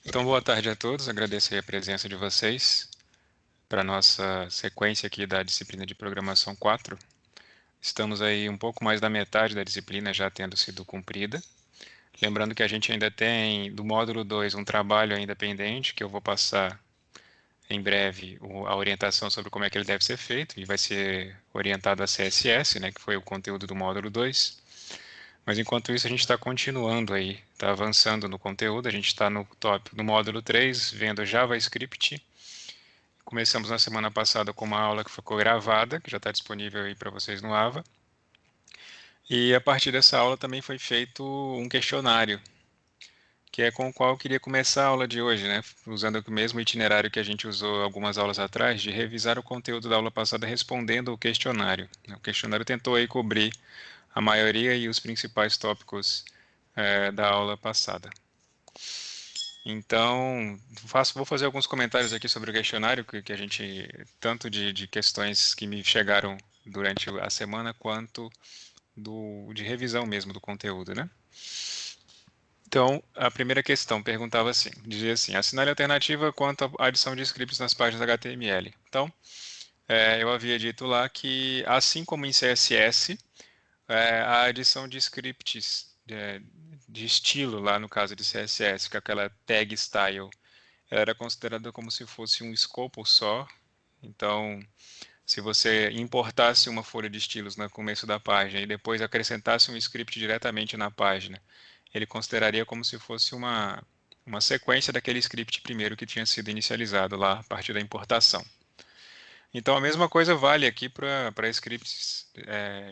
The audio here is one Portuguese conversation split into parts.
Então, boa tarde a todos. Agradeço aí a presença de vocês para a nossa sequência aqui da disciplina de Programação 4. Estamos aí um pouco mais da metade da disciplina já tendo sido cumprida. Lembrando que a gente ainda tem, do módulo 2, um trabalho ainda pendente, que eu vou passar em breve a orientação sobre como é que ele deve ser feito, e vai ser orientado a CSS, né, que foi o conteúdo do módulo 2. Mas enquanto isso, a gente está continuando aí, está avançando no conteúdo. A gente está no módulo 3, vendo JavaScript. Começamos na semana passada com uma aula que ficou gravada, que já está disponível aí para vocês no AVA. E a partir dessa aula também foi feito um questionário, que é com o qual eu queria começar a aula de hoje, né? Usando o mesmo itinerário que a gente usou algumas aulas atrás, de revisar o conteúdo da aula passada respondendo o questionário. O questionário tentou aí cobrir a maioria e os principais tópicos da aula passada. Então, vou fazer alguns comentários aqui sobre o questionário, que a gente, tanto de questões que me chegaram durante a semana, quanto de revisão mesmo do conteúdo, né? Então, a primeira questão perguntava assim, dizia assim, assinale a alternativa quanto à adição de scripts nas páginas HTML. Então, eu havia dito lá que, assim como em CSS, a adição de scripts de estilo, lá no caso de CSS, com aquela tag style, era considerada como se fosse um escopo só. Então, se você importasse uma folha de estilos no começo da página e depois acrescentasse um script diretamente na página, ele consideraria como se fosse uma sequência daquele script primeiro que tinha sido inicializado lá a partir da importação. Então, a mesma coisa vale aqui para scripts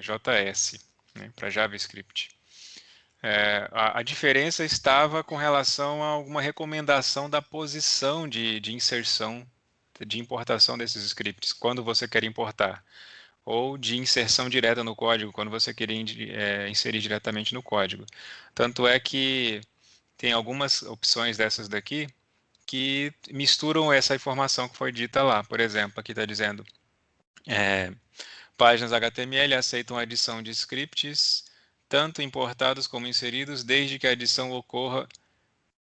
JS, né, para JavaScript. A diferença estava com relação a alguma recomendação da posição de inserção, de importação desses scripts, quando você quer importar, ou de inserção direta no código, quando você quer inserir diretamente no código. Tanto é que tem algumas opções dessas daqui que misturam essa informação que foi dita lá. Por exemplo, aqui está dizendo, é, páginas HTML aceitam a adição de scripts, tanto importados como inseridos, desde que a adição ocorra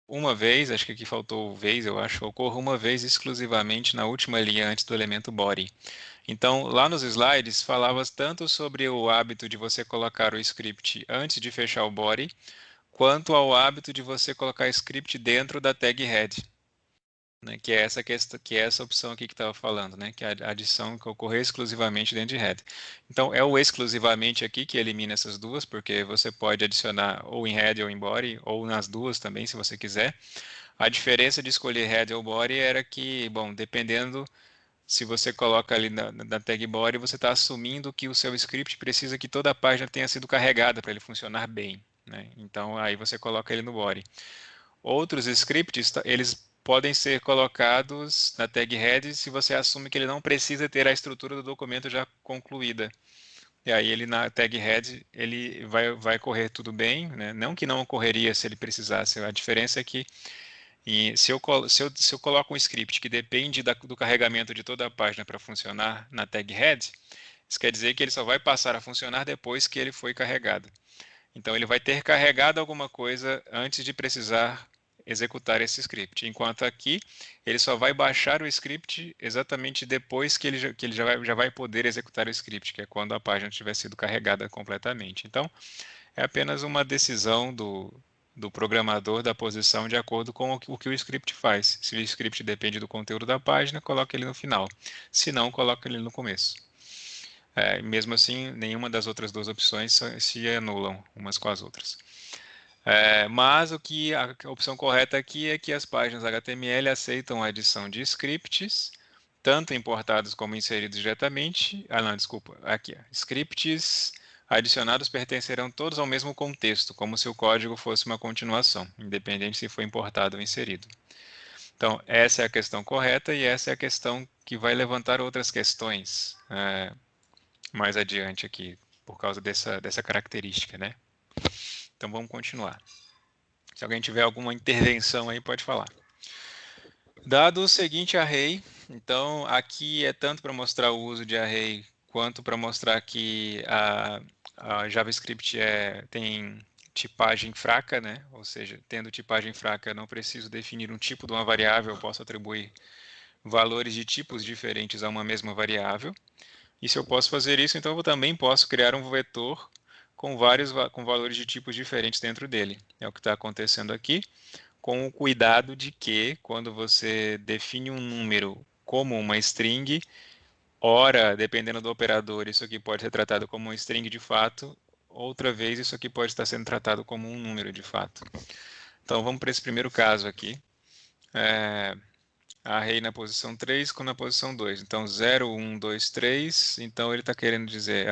uma vez, acho que aqui faltou vez, eu acho, ocorra uma vez exclusivamente na última linha antes do elemento body. Então, lá nos slides, falava tanto sobre o hábito de você colocar o script antes de fechar o body, quanto ao hábito de você colocar script dentro da tag head, né, que é essa questão, que é essa opção aqui que estava falando, né, que é a adição que ocorrer exclusivamente dentro de head. Então, é o exclusivamente aqui que elimina essas duas, porque você pode adicionar ou em head ou em body, ou nas duas também, se você quiser. A diferença de escolher head ou body era que, bom, dependendo se você coloca ali na tag body, você está assumindo que o seu script precisa que toda a página tenha sido carregada para ele funcionar bem, né? Então, aí você coloca ele no body. Outros scripts, eles podem ser colocados na tag head se você assume que ele não precisa ter a estrutura do documento já concluída. E aí ele na tag head ele vai correr tudo bem, né? Não que não ocorreria se ele precisasse. A diferença é que se eu coloco um script que depende do carregamento de toda a página para funcionar na tag head, isso quer dizer que ele só vai passar a funcionar depois que ele foi carregado. Então ele vai ter carregado alguma coisa antes de precisar executar esse script. Enquanto aqui, ele só vai baixar o script exatamente depois que ele já vai poder executar o script, que é quando a página tiver sido carregada completamente. Então, é apenas uma decisão do programador da posição de acordo com o que o script faz. Se o script depende do conteúdo da página, coloque ele no final. Se não, coloque ele no começo. Mesmo assim, nenhuma das outras duas opções se anulam umas com as outras. Mas a opção correta aqui é que as páginas HTML aceitam a adição de scripts, tanto importados como inseridos diretamente. Ah, não, desculpa. Aqui, scripts adicionados pertencerão todos ao mesmo contexto, como se o código fosse uma continuação, independente se foi importado ou inserido. Então, essa é a questão correta e essa é a questão que vai levantar outras questões mais adiante aqui, por causa dessa característica, né? Então, vamos continuar. Se alguém tiver alguma intervenção aí, pode falar. Dado o seguinte array, então aqui é tanto para mostrar o uso de array, quanto para mostrar que a JavaScript tem tipagem fraca, né? Ou seja, tendo tipagem fraca, eu não preciso definir um tipo de uma variável, eu posso atribuir valores de tipos diferentes a uma mesma variável. E se eu posso fazer isso, então eu também posso criar um vetor com com valores de tipos diferentes dentro dele. É o que está acontecendo aqui, com o cuidado de que, quando você define um número como uma string, ora, dependendo do operador, isso aqui pode ser tratado como uma string de fato, outra vez isso aqui pode estar sendo tratado como um número de fato. Então vamos para esse primeiro caso aqui. Array na posição 3 com na posição 2. Então 0, 1, 2, 3. Então ele está querendo dizer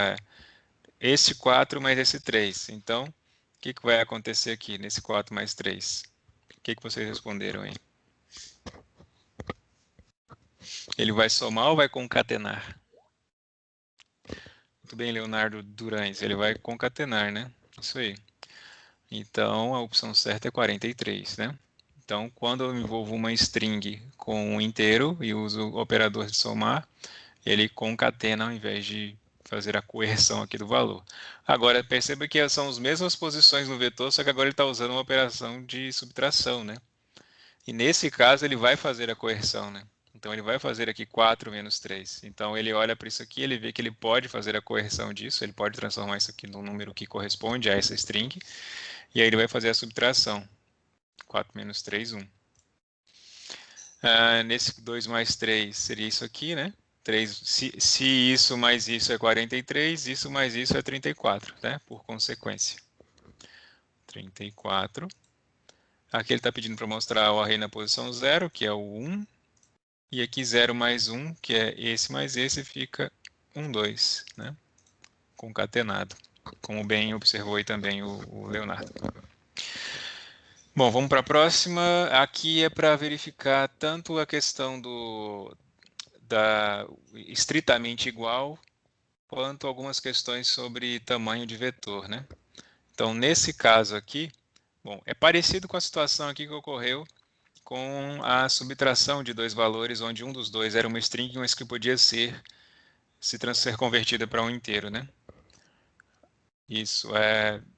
esse 4 mais esse 3. Então, o que vai acontecer aqui nesse 4 mais 3? O que vocês responderam aí? Ele vai somar ou vai concatenar? Muito bem, Leonardo Durães. Ele vai concatenar, né? Isso aí. Então, a opção certa é 43, né? Então, quando eu envolvo uma string com um inteiro e uso o operador de somar, ele concatena ao invés de fazer a coerção aqui do valor. Agora, perceba que são as mesmas posições no vetor, só que agora ele está usando uma operação de subtração, né? E nesse caso, ele vai fazer a coerção, né? Então, ele vai fazer aqui 4 menos 3. Então, ele olha para isso aqui, ele vê que ele pode fazer a coerção disso, ele pode transformar isso aqui num número que corresponde a essa string, e aí ele vai fazer a subtração. 4 menos 3, 1. Nesse 2 mais 3 seria isso aqui, né? 3, se isso mais isso é 43, isso mais isso é 34, né? Por consequência. 34. Aqui ele está pedindo para mostrar o array na posição 0, que é o 1. E aqui 0 mais 1, que é esse mais esse, fica 1, 2, né? Concatenado. Como bem observou aí também o Leonardo. Bom, vamos para a próxima. Aqui é para verificar tanto a questão da estritamente igual, quanto algumas questões sobre tamanho de vetor, né? Então, nesse caso aqui, bom, é parecido com a situação aqui que ocorreu com a subtração de dois valores, onde um dos dois era uma string, mas que podia ser convertida para um inteiro, né? Isso,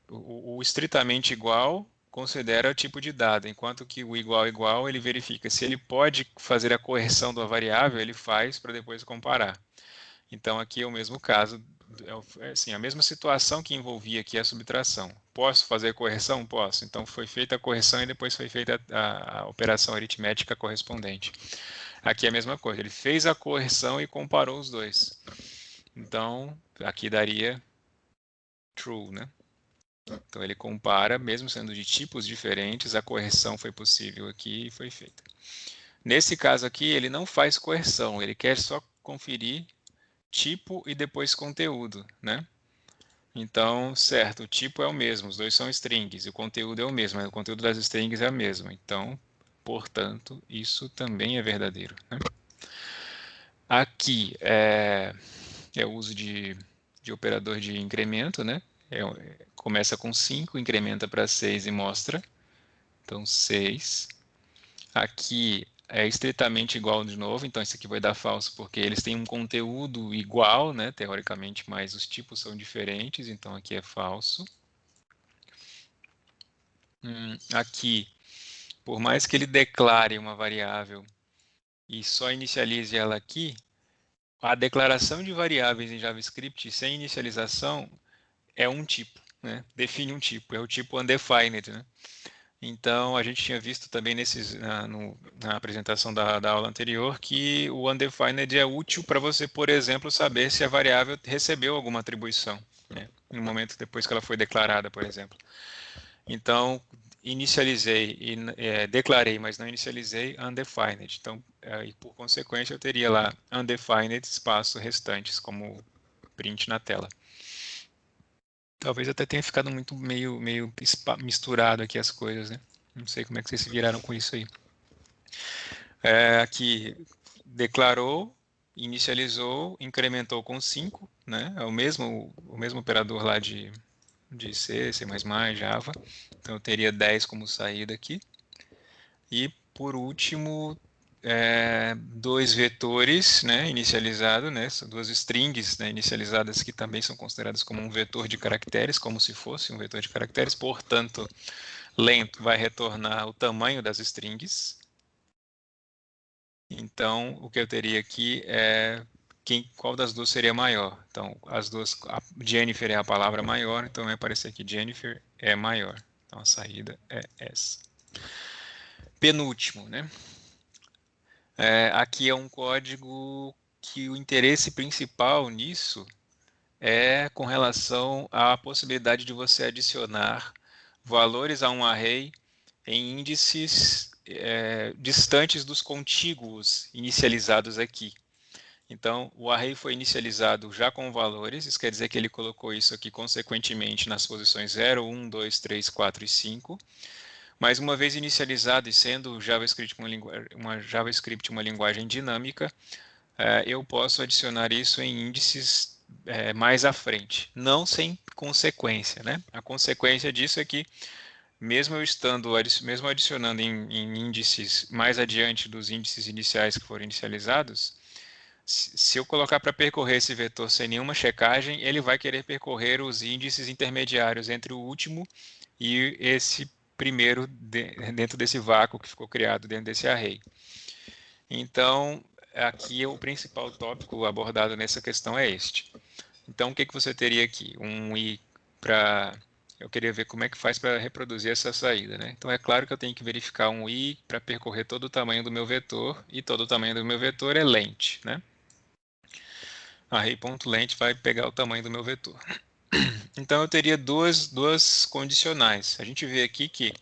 o estritamente igual considera o tipo de dado, enquanto que o igual igual ele verifica se ele pode fazer a correção da variável, ele faz para depois comparar. Então aqui é o mesmo caso, assim, a mesma situação que envolvia aqui a subtração. Posso fazer a correção? Posso. Então foi feita a correção e depois foi feita a operação aritmética correspondente. Aqui é a mesma coisa, ele fez a correção e comparou os dois. Então aqui daria true, né? Então ele compara, mesmo sendo de tipos diferentes, a correção foi possível aqui e foi feita. Nesse caso aqui, ele não faz correção, ele quer só conferir tipo e depois conteúdo, né? Então, certo, o tipo é o mesmo, os dois são strings, e o conteúdo é o mesmo, mas o conteúdo das strings é o mesmo. Então, portanto, isso também é verdadeiro, né? Aqui é o uso de operador de incremento, né? Começa com 5, incrementa para 6 e mostra. Então, 6. Aqui é estritamente igual de novo, então isso aqui vai dar falso porque eles têm um conteúdo igual, né, teoricamente, mas os tipos são diferentes, então aqui é falso. Aqui, por mais que ele declare uma variável e só inicialize ela aqui, a declaração de variáveis em JavaScript sem inicialização é um tipo, né? Define um tipo, é o tipo undefined, né? Então, a gente tinha visto também na apresentação da aula anterior que o undefined é útil para você, por exemplo, saber se a variável recebeu alguma atribuição, né? No momento depois que ela foi declarada, por exemplo. Então, inicializei e declarei, mas não inicializei undefined. Então, e por consequência, eu teria lá undefined espaço restantes como print na tela. Talvez até tenha ficado meio misturado aqui as coisas, né? Não sei como é que vocês se viraram com isso aí. Aqui declarou, inicializou, incrementou com 5, né? É o mesmo operador lá de C, C++, Java. Então eu teria 10 como saída aqui. E por último, dois vetores, né, inicializados, né, são duas strings, né, inicializadas que também são consideradas como um vetor de caracteres, como se fosse um vetor de caracteres, portanto, length vai retornar o tamanho das strings. Então, o que eu teria aqui é qual das duas seria maior. Então, as duas, Jennifer é a palavra maior, então vai aparecer aqui Jennifer é maior. Então, a saída é essa. Penúltimo, né? Aqui é um código que o interesse principal nisso é com relação à possibilidade de você adicionar valores a um array em índices distantes dos contíguos inicializados aqui. Então, o array foi inicializado já com valores, isso quer dizer que ele colocou isso aqui consequentemente nas posições 0, 1, 2, 3, 4 e 5. Mas uma vez inicializado e sendo JavaScript uma linguagem dinâmica, eu posso adicionar isso em índices mais à frente, não sem consequência, né? A consequência disso é que mesmo adicionando em índices mais adiante dos índices iniciais que foram inicializados, se eu colocar para percorrer esse vetor sem nenhuma checagem, ele vai querer percorrer os índices intermediários entre o último e esse primeiro dentro desse vácuo que ficou criado dentro desse array. Então, aqui o principal tópico abordado nessa questão é este. Então, o que você teria aqui? Um i para... Eu queria ver como é que faz para reproduzir essa saída, né? Então, é claro que eu tenho que verificar um i para percorrer todo o tamanho do meu vetor, e todo o tamanho do meu vetor é length, né? Array.length vai pegar o tamanho do meu vetor. Então, eu teria duas condicionais. A gente vê aqui que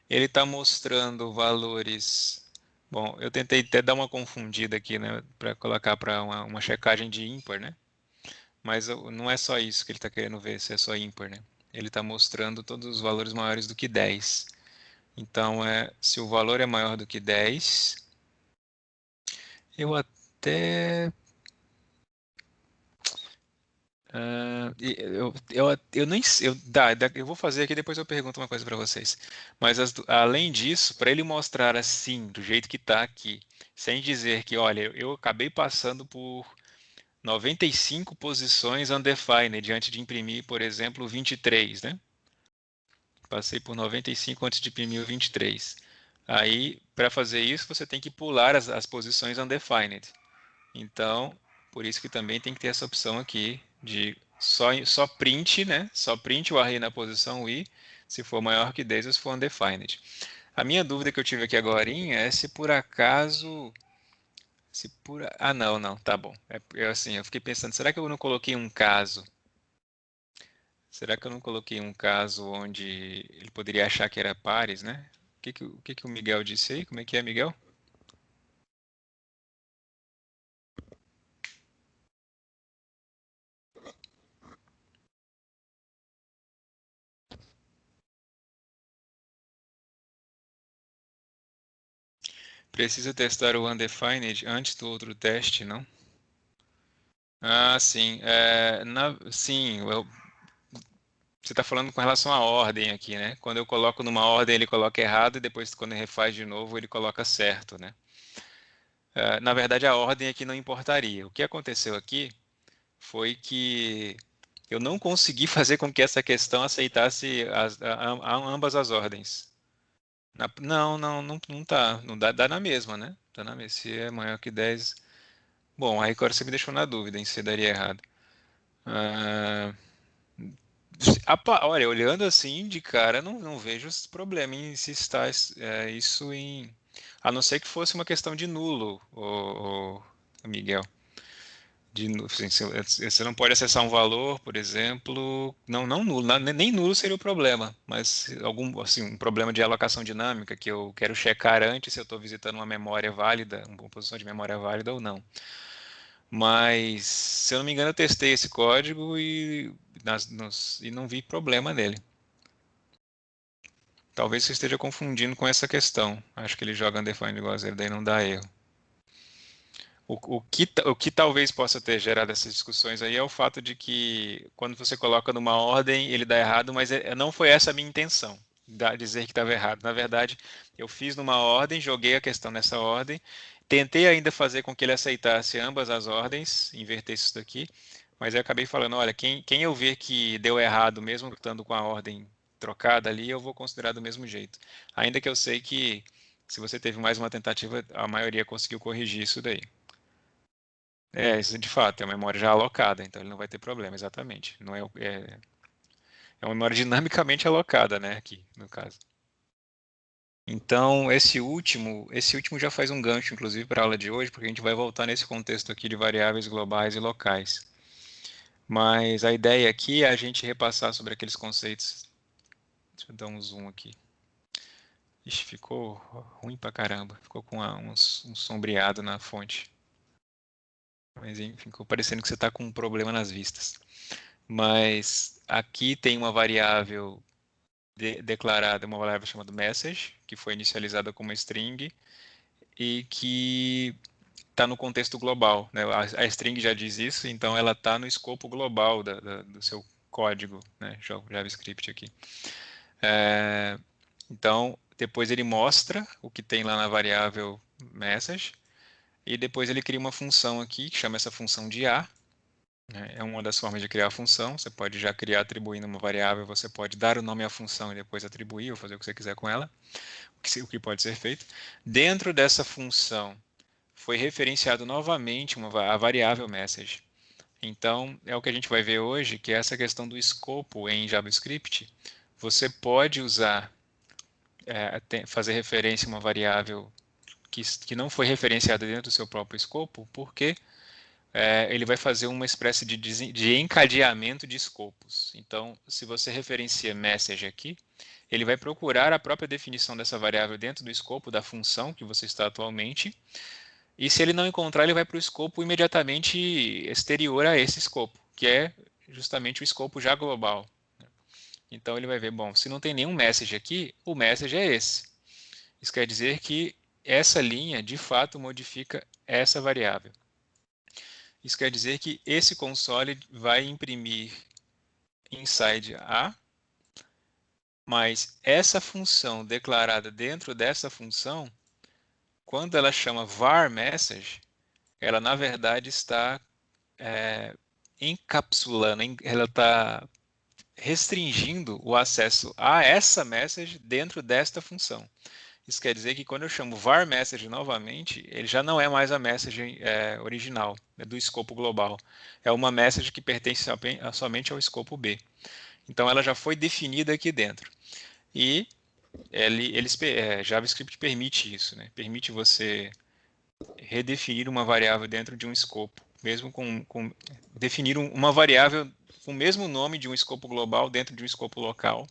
ele está mostrando valores... Bom, eu tentei até dar uma confundida aqui, né? Para colocar para uma checagem de ímpar, né? Mas não é só isso que ele está querendo ver, se é só ímpar, né? Ele está mostrando todos os valores maiores do que 10. Então, se o valor é maior do que 10, eu até... eu nem sei, eu vou fazer aqui, depois eu pergunto uma coisa para vocês. Mas além disso, para ele mostrar assim, do jeito que está aqui, sem dizer que, olha, eu acabei passando por 95 posições undefined diante de imprimir, por exemplo, 23, né? Passei por 95 antes de imprimir o 23. Aí, para fazer isso, você tem que pular as posições undefined. Então, por isso que também tem que ter essa opção aqui de só print, né? Só print o array na posição i, se for maior que 10 ou se for undefined. A minha dúvida que eu tive aqui agora é se por acaso... não, não, tá bom. Eu fiquei pensando, será que eu não coloquei um caso? Será que eu não coloquei um caso onde ele poderia achar que era pares, né? O que que o Miguel disse aí? Como é que é, Miguel? Precisa testar o undefined antes do outro teste, não? Ah, sim. Sim, você está falando com relação à ordem aqui, né? Quando eu coloco numa ordem, ele coloca errado, e depois, quando ele refaz de novo, ele coloca certo, né? Na verdade, a ordem aqui não importaria. O que aconteceu aqui foi que eu não consegui fazer com que essa questão aceitasse ambas as ordens. Não, não, não, não tá. Não dá na mesma, né? Dá na mesma. Se é maior que 10. Bom, aí agora você me deixou na dúvida em se daria errado. Ah, olha, olhando assim de cara, não vejo esse problema em se está isso em. A não ser que fosse uma questão de nulo, Miguel. Assim, você não pode acessar um valor, por exemplo, não nulo, nem nulo seria o problema, mas algum assim, um problema de alocação dinâmica que eu quero checar antes se eu estou visitando uma memória válida, uma posição de memória válida ou não. Mas, se eu não me engano, eu testei esse código e não vi problema nele. Talvez você esteja confundindo com essa questão. Acho que ele joga undefined igual a zero, daí não dá erro. O que talvez possa ter gerado essas discussões aí é o fato de que quando você coloca numa ordem ele dá errado, mas não foi essa a minha intenção. dizer que estava errado. Na verdade, eu fiz numa ordem, joguei a questão nessa ordem, tentei ainda fazer com que ele aceitasse ambas as ordens, invertesse isso daqui, mas eu acabei falando, olha, quem eu ver que deu errado, mesmo estando com a ordem trocada ali, eu vou considerar do mesmo jeito. Ainda que eu sei que se você teve mais uma tentativa, a maioria conseguiu corrigir isso daí. Isso de fato, é uma memória já alocada, então ele não vai ter problema, exatamente. Não é uma memória dinamicamente alocada, né, aqui, no caso. Então, esse último já faz um gancho, inclusive, para a aula de hoje, porque a gente vai voltar nesse contexto aqui de variáveis globais e locais. Mas a ideia aqui é a gente repassar sobre aqueles conceitos. Deixa eu dar um zoom aqui. Ixi, ficou ruim pra caramba. Ficou com um sombreado na fonte. Mas enfim, ficou parecendo que você está com um problema nas vistas. Mas aqui tem uma variável declarada, uma variável chamada message, que foi inicializada como string e que está no contexto global, né? A string já diz isso, então ela está no escopo global do seu código, né? JavaScript aqui. Então, depois ele mostra o que tem lá na variável message, e depois ele cria uma função aqui, que chama essa função de A, né? É uma das formas de criar a função, você pode já criar atribuindo uma variável, você pode dar o nome à função e depois atribuir, ou fazer o que você quiser com ela, o que pode ser feito. Dentro dessa função, foi referenciado novamente a variável message. Então, é o que a gente vai ver hoje, que é essa questão do escopo em JavaScript. Você pode usar, fazer referência a uma variável que não foi referenciada dentro do seu próprio escopo, porque ele vai fazer uma espécie de encadeamento de escopos. Então, se você referencia message aqui, ele vai procurar a própria definição dessa variável dentro do escopo da função que você está atualmente, e se ele não encontrar, ele vai para o escopo imediatamente exterior a esse escopo, que é justamente o escopo já global. Então ele vai ver, bom, se não tem nenhum message aqui, o message é esse. Isso quer dizer que essa linha, de fato, modifica essa variável. Isso quer dizer que esse console vai imprimir inside A, mas essa função declarada dentro dessa função, quando ela chama var message, ela na verdade está encapsulando, ela está restringindo o acesso a essa message dentro desta função. Isso quer dizer que quando eu chamo var message novamente, ele já não é mais a message original, do escopo global. É uma message que pertence somente ao escopo B. Então ela já foi definida aqui dentro. E JavaScript permite isso, né? Permite você redefinir uma variável dentro de um escopo, mesmo definir uma variável com o mesmo nome de um escopo global dentro de um escopo local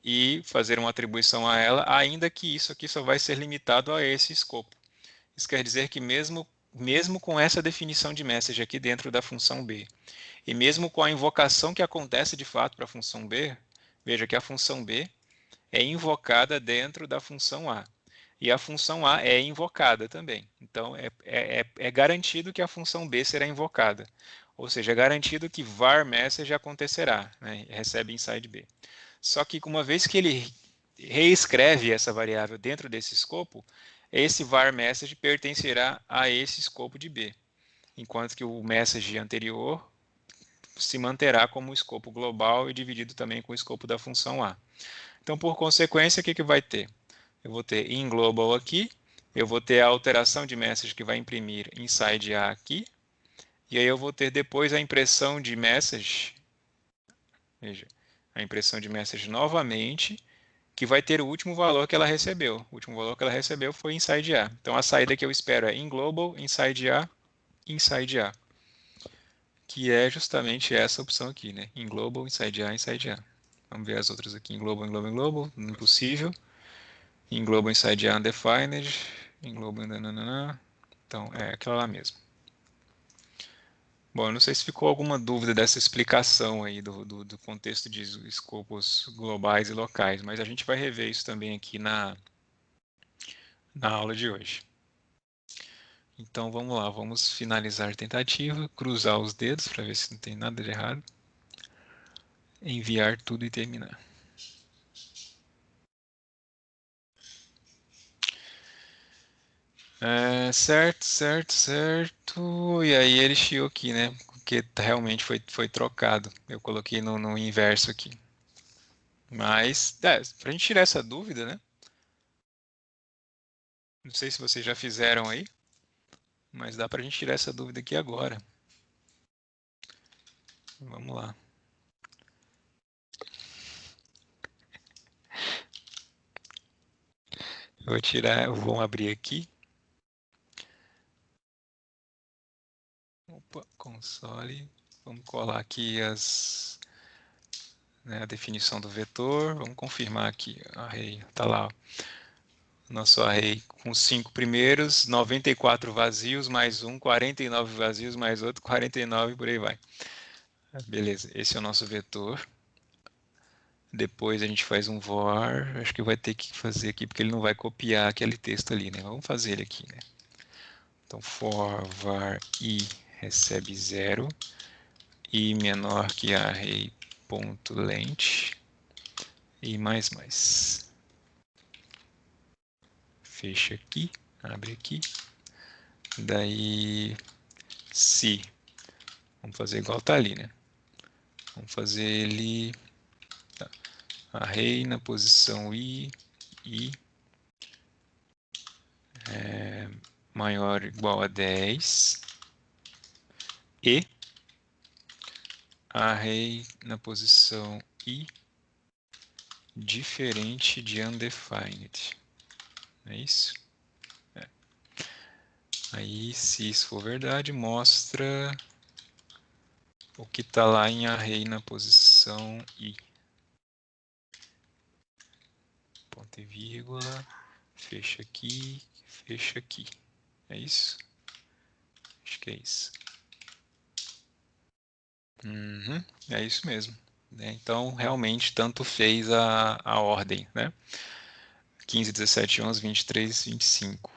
e fazer uma atribuição a ela, ainda que isso aqui só vai ser limitado a esse escopo. Isso quer dizer que mesmo com essa definição de message aqui dentro da função B, e mesmo com a invocação que acontece de fato para a função B, veja que a função B é invocada dentro da função A. E a função A é invocada também. Então, é garantido que a função B será invocada. Ou seja, é garantido que var message acontecerá, né? Recebe inside B. Só que uma vez que ele reescreve essa variável dentro desse escopo, esse var message pertencerá a esse escopo de B, enquanto que o message anterior se manterá como escopo global e dividido também com o escopo da função A. Então, por consequência, o que vai ter? Eu vou ter in global aqui, eu vou ter a alteração de message que vai imprimir inside A aqui, e aí eu vou ter depois a impressão de message, veja, a impressão de message novamente, que vai ter o último valor que ela recebeu. O último valor que ela recebeu foi inside A. Então a saída que eu espero é in global, inside A, que é justamente essa opção aqui, né? In global, inside A, inside A. Vamos ver as outras aqui. In global, in global, in global, impossível. In global, inside A, undefined. In global, nananana. Então é aquela lá mesmo. Bom, eu não sei se ficou alguma dúvida dessa explicação aí do contexto de escopos globais e locais, mas a gente vai rever isso também aqui na aula de hoje. Então vamos lá, vamos finalizar a tentativa, cruzar os dedos para ver se não tem nada de errado, enviar tudo e terminar. Certo, certo, certo. E aí ele chiou aqui, né? Porque realmente foi trocado. Eu coloquei no inverso aqui. Mas, pra gente tirar essa dúvida, né? Não sei se vocês já fizeram aí, mas dá pra gente tirar essa dúvida aqui agora. Vamos lá. Vou abrir aqui. Opa, console. Vamos colar aqui a definição do vetor. Vamos confirmar aqui. Array, tá lá. Nosso array com os 5 primeiros, 94 vazios, mais um, 49 vazios, mais outro, 49, por aí vai. Beleza, esse é o nosso vetor. Depois a gente faz um var, acho que vai ter que fazer aqui, porque ele não vai copiar aquele texto ali, né? Vamos fazer ele aqui, né? Então, for var i recebe 0, i menor que array.length, e mais. Fecha aqui, abre aqui. Daí, se, vamos fazer igual tá ali, né? Vamos fazer ele array na posição i maior ou igual a 10 e array na posição i diferente de undefined. É isso? Aí, se isso for verdade, mostra o que está lá em array na posição i. Ponto e vírgula, fecha aqui. É isso? Acho que é isso. É isso mesmo. Então, realmente, tanto fez a ordem, né? 15, 17, 11, 23, 25.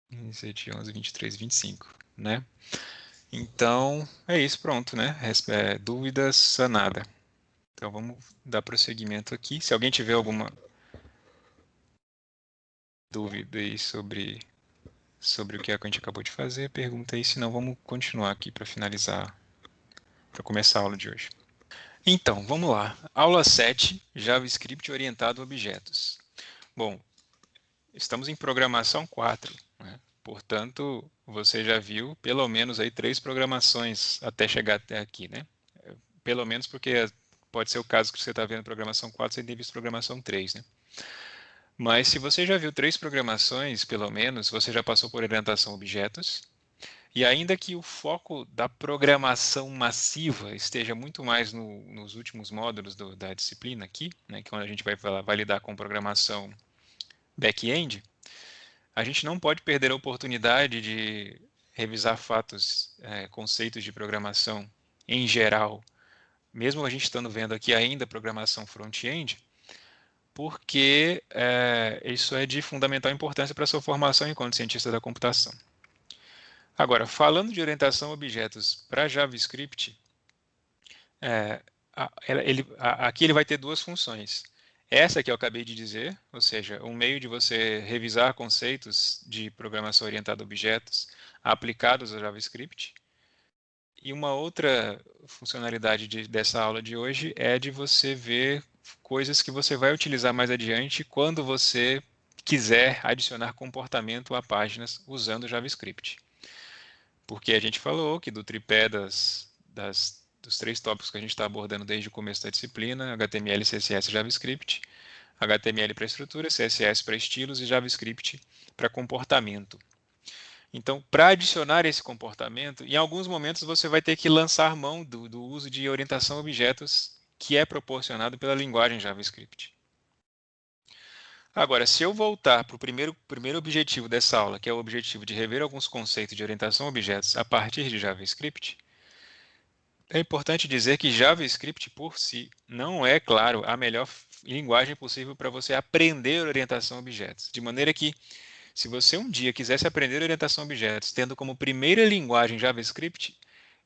15, 17, 11, 23, 25, né? Então, é isso, pronto, né? Dúvidas sanada. Então, vamos dar prosseguimento aqui. Se alguém tiver alguma dúvida aí sobre o que a gente acabou de fazer, pergunta aí, senão vamos continuar aqui para finalizar, para começar a aula de hoje. Então, vamos lá. Aula 7, JavaScript orientado a objetos. Bom, estamos em programação 4, né? Portanto, você já viu pelo menos aí 3 programações até chegar até aqui, né? Pelo menos porque pode ser o caso que você está vendo programação 4, você tem visto programação 3, né? Mas se você já viu 3 programações, pelo menos, você já passou por orientação a objetos. E ainda que o foco da programação massiva esteja muito mais nos últimos módulos da disciplina aqui, né, que é onde a gente vai lidar com programação back-end, a gente não pode perder a oportunidade de revisar fatos, conceitos de programação em geral, mesmo a gente estando vendo aqui ainda programação front-end, porque isso é de fundamental importância para a sua formação enquanto cientista da computação. Agora, falando de orientação a objetos para JavaScript, é, aqui ele vai ter duas funções. Essa que eu acabei de dizer, ou seja, um meio de você revisar conceitos de programação orientada a objetos aplicados a JavaScript. E uma outra funcionalidade dessa aula de hoje é de você ver coisas que você vai utilizar mais adiante quando você quiser adicionar comportamento a páginas usando JavaScript. Porque a gente falou que do tripé dos 3 tópicos que a gente está abordando desde o começo da disciplina, HTML, CSS e JavaScript, HTML para estrutura, CSS para estilos e JavaScript para comportamento. Então, para adicionar esse comportamento, em alguns momentos você vai ter que lançar mão do uso de orientação a objetos que é proporcionado pela linguagem JavaScript. Agora, se eu voltar para o primeiro objetivo dessa aula, que é o objetivo de rever alguns conceitos de orientação a objetos a partir de JavaScript, é importante dizer que JavaScript por si não é, claro, a melhor linguagem possível para você aprender orientação a objetos. De maneira que, se você um dia quisesse aprender orientação a objetos tendo como primeira linguagem JavaScript,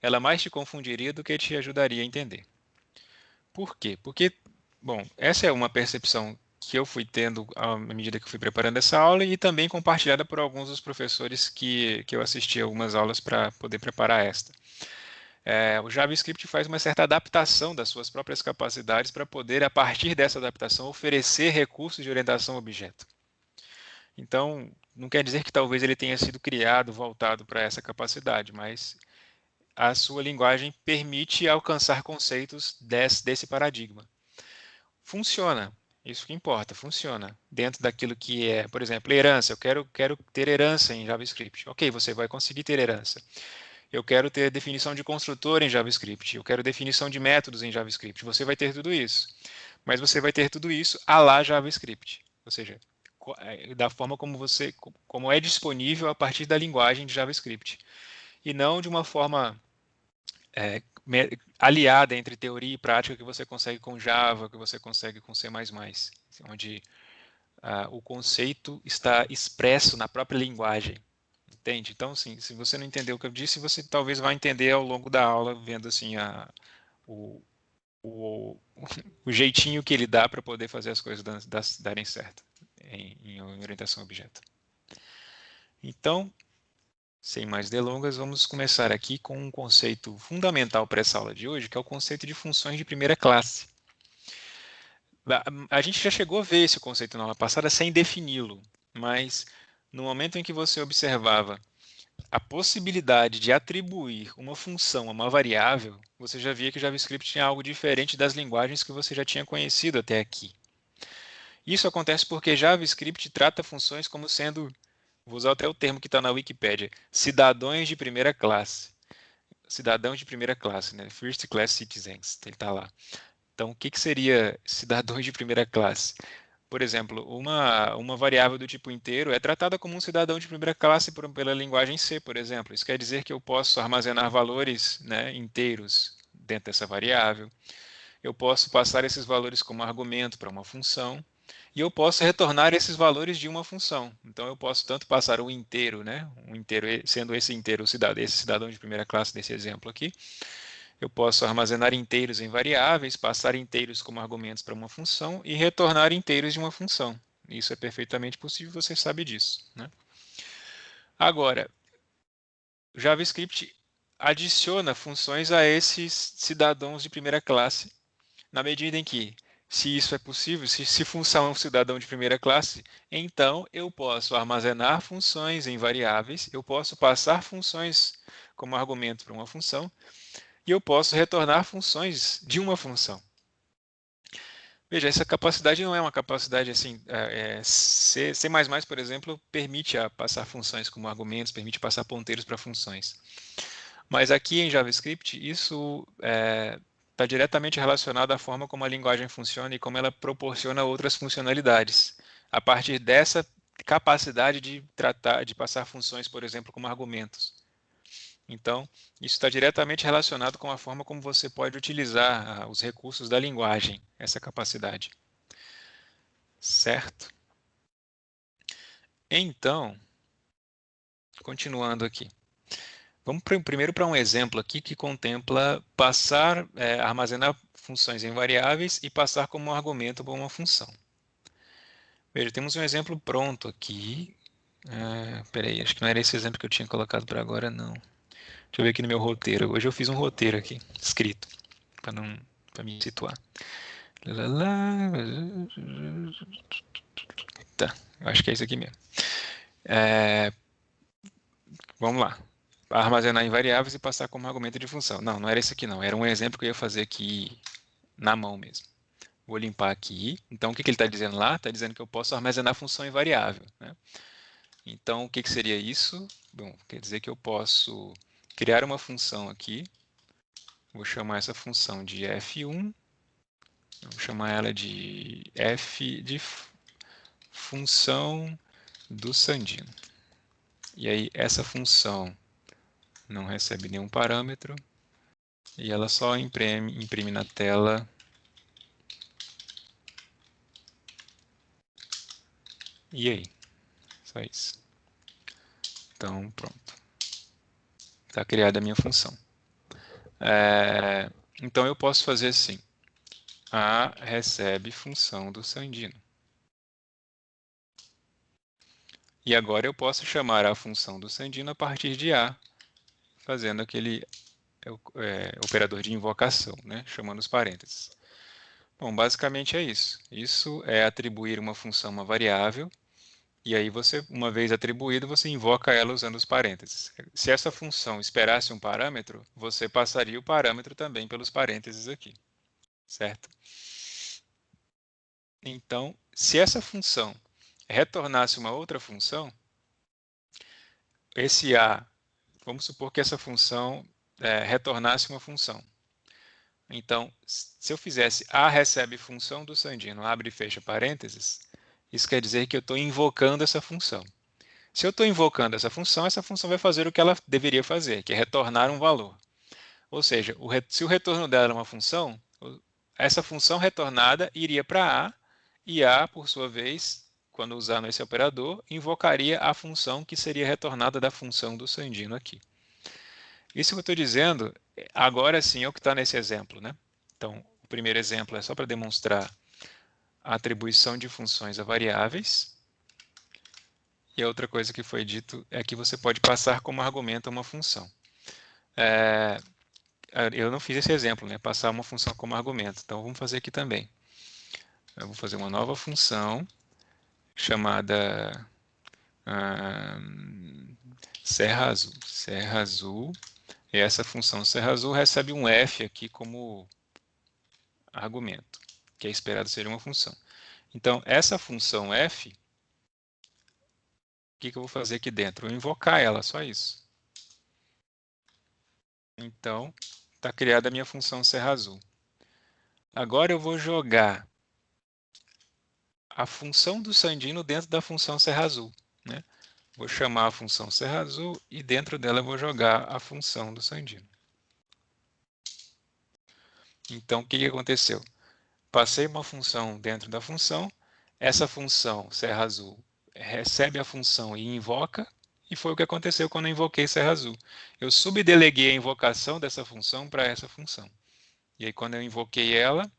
ela mais te confundiria do que te ajudaria a entender. Por quê? Porque, bom, essa é uma percepção que eu fui tendo à medida que eu fui preparando essa aula e também compartilhada por alguns dos professores que eu assisti algumas aulas para poder preparar esta. O JavaScript faz uma certa adaptação das suas próprias capacidades para poder, a partir dessa adaptação, oferecer recursos de orientação a objeto. Então, não quer dizer que talvez ele tenha sido criado voltado para essa capacidade, mas a sua linguagem permite alcançar conceitos desse paradigma. Funciona, isso que importa, funciona. Dentro daquilo que é, por exemplo, herança, eu quero ter herança em JavaScript. Ok, você vai conseguir ter herança. Eu quero ter definição de construtor em JavaScript. Eu quero definição de métodos em JavaScript. Você vai ter tudo isso. Mas você vai ter tudo isso à la JavaScript. Ou seja, da forma como é disponível a partir da linguagem de JavaScript. E não de uma forma aliada entre teoria e prática que você consegue com Java, que você consegue com C++, onde o conceito está expresso na própria linguagem. Entende? Então, assim, se você não entendeu o que eu disse, você talvez vá entender ao longo da aula, vendo assim o, o, o jeitinho que ele dá para poder fazer as coisas darem certo em orientação a objeto. Então, sem mais delongas, vamos começar aqui com um conceito fundamental para essa aula de hoje, que é o conceito de funções de primeira classe. A gente já chegou a ver esse conceito na aula passada sem defini-lo, mas no momento em que você observava a possibilidade de atribuir uma função a uma variável, você já via que o JavaScript tinha algo diferente das linguagens que você já tinha conhecido até aqui. Isso acontece porque JavaScript trata funções como sendo, vou usar até o termo que está na Wikipédia, cidadãos de primeira classe. Cidadãos de primeira classe, né? First Class Citizens, ele está lá. Então, o que seria cidadãos de primeira classe? Por exemplo, uma variável do tipo inteiro é tratada como um cidadão de primeira classe pela linguagem C, por exemplo. Isso quer dizer que eu posso armazenar valores, né, inteiros dentro dessa variável. Eu posso passar esses valores como argumento para uma função. E eu posso retornar esses valores de uma função. Então, eu posso tanto passar um inteiro, né, um inteiro sendo esse inteiro esse cidadão de primeira classe desse exemplo aqui. Eu posso armazenar inteiros em variáveis, passar inteiros como argumentos para uma função e retornar inteiros de uma função. Isso é perfeitamente possível, você sabe disso, né? Agora, o JavaScript adiciona funções a esses cidadãos de primeira classe, na medida em que, se isso é possível, se função é um cidadão de primeira classe, então eu posso armazenar funções em variáveis, eu posso passar funções como argumento para uma função, e eu posso retornar funções de uma função. Veja, essa capacidade não é uma capacidade assim. C++, por exemplo, permite passar funções como argumentos, permite passar ponteiros para funções. Mas aqui em JavaScript, isso está diretamente relacionado à forma como a linguagem funciona e como ela proporciona outras funcionalidades. A partir dessa capacidade de passar funções, por exemplo, como argumentos. Então, isso está diretamente relacionado com a forma como você pode utilizar os recursos da linguagem, essa capacidade. Certo? Então, continuando aqui. Vamos primeiro para um exemplo aqui que contempla armazenar funções em variáveis e passar como argumento para uma função. Veja, temos um exemplo pronto aqui. Peraí, acho que não era esse exemplo que eu tinha colocado para agora, não. Deixa eu ver aqui no meu roteiro. Hoje eu fiz um roteiro aqui, escrito, para me situar. Tá, acho que é isso aqui mesmo. Vamos lá. Armazenar em variáveis e passar como argumento de função. Não, não era esse aqui não. Era um exemplo que eu ia fazer aqui na mão mesmo. Vou limpar aqui. Então, o que ele está dizendo lá? Está dizendo que eu posso armazenar função em variável, né? Então, o que seria isso? Bom, quer dizer que eu posso criar uma função aqui. Vou chamar essa função de f1. Vou chamar ela de f de função do Sandino. E aí, essa função não recebe nenhum parâmetro. E ela só imprime na tela e aí, só isso. Então, pronto. Está criada a minha função. Então, eu posso fazer assim. A recebe função do Sandino. E agora eu posso chamar a função do Sandino a partir de A, fazendo aquele operador de invocação, né? Chamando os parênteses. Bom, basicamente é isso. Isso é atribuir uma função a uma variável, e aí você, uma vez atribuído, você invoca ela usando os parênteses. Se essa função esperasse um parâmetro, você passaria o parâmetro também pelos parênteses aqui, certo? Então, se essa função retornasse uma outra função, esse A, vamos supor que essa função retornasse uma função. Então, se eu fizesse A recebe função do Sandino, abre e fecha parênteses, isso quer dizer que eu estou invocando essa função. Se eu estou invocando essa função vai fazer o que ela deveria fazer, que é retornar um valor. Ou seja, se o retorno dela é uma função, essa função retornada iria para A, e A, por sua vez, quando usando esse operador, invocaria a função que seria retornada da função do Sandino aqui. Isso que eu estou dizendo, agora sim é o que está nesse exemplo, né? Então, o primeiro exemplo é só para demonstrar a atribuição de funções a variáveis. E a outra coisa que foi dito é que você pode passar como argumento uma função. Eu não fiz esse exemplo, né? Passar uma função como argumento. Então, vamos fazer aqui também. Eu vou fazer uma nova função chamada Serra Azul. Serra Azul. E essa função Serra Azul recebe um f aqui como argumento, que é esperado ser uma função. Então, essa função f, o que eu vou fazer aqui dentro? Eu vou invocar ela, só isso. Então, está criada a minha função Serra Azul. Agora eu vou jogar a função do Sandino dentro da função Serra Azul, né? Vou chamar a função Serra Azul e dentro dela eu vou jogar a função do Sandino. Então, o que aconteceu? Passei uma função dentro da função, essa função Serra Azul recebe a função e invoca, e foi o que aconteceu quando eu invoquei Serra Azul. Eu subdeleguei a invocação dessa função para essa função. E aí, quando eu invoquei ela,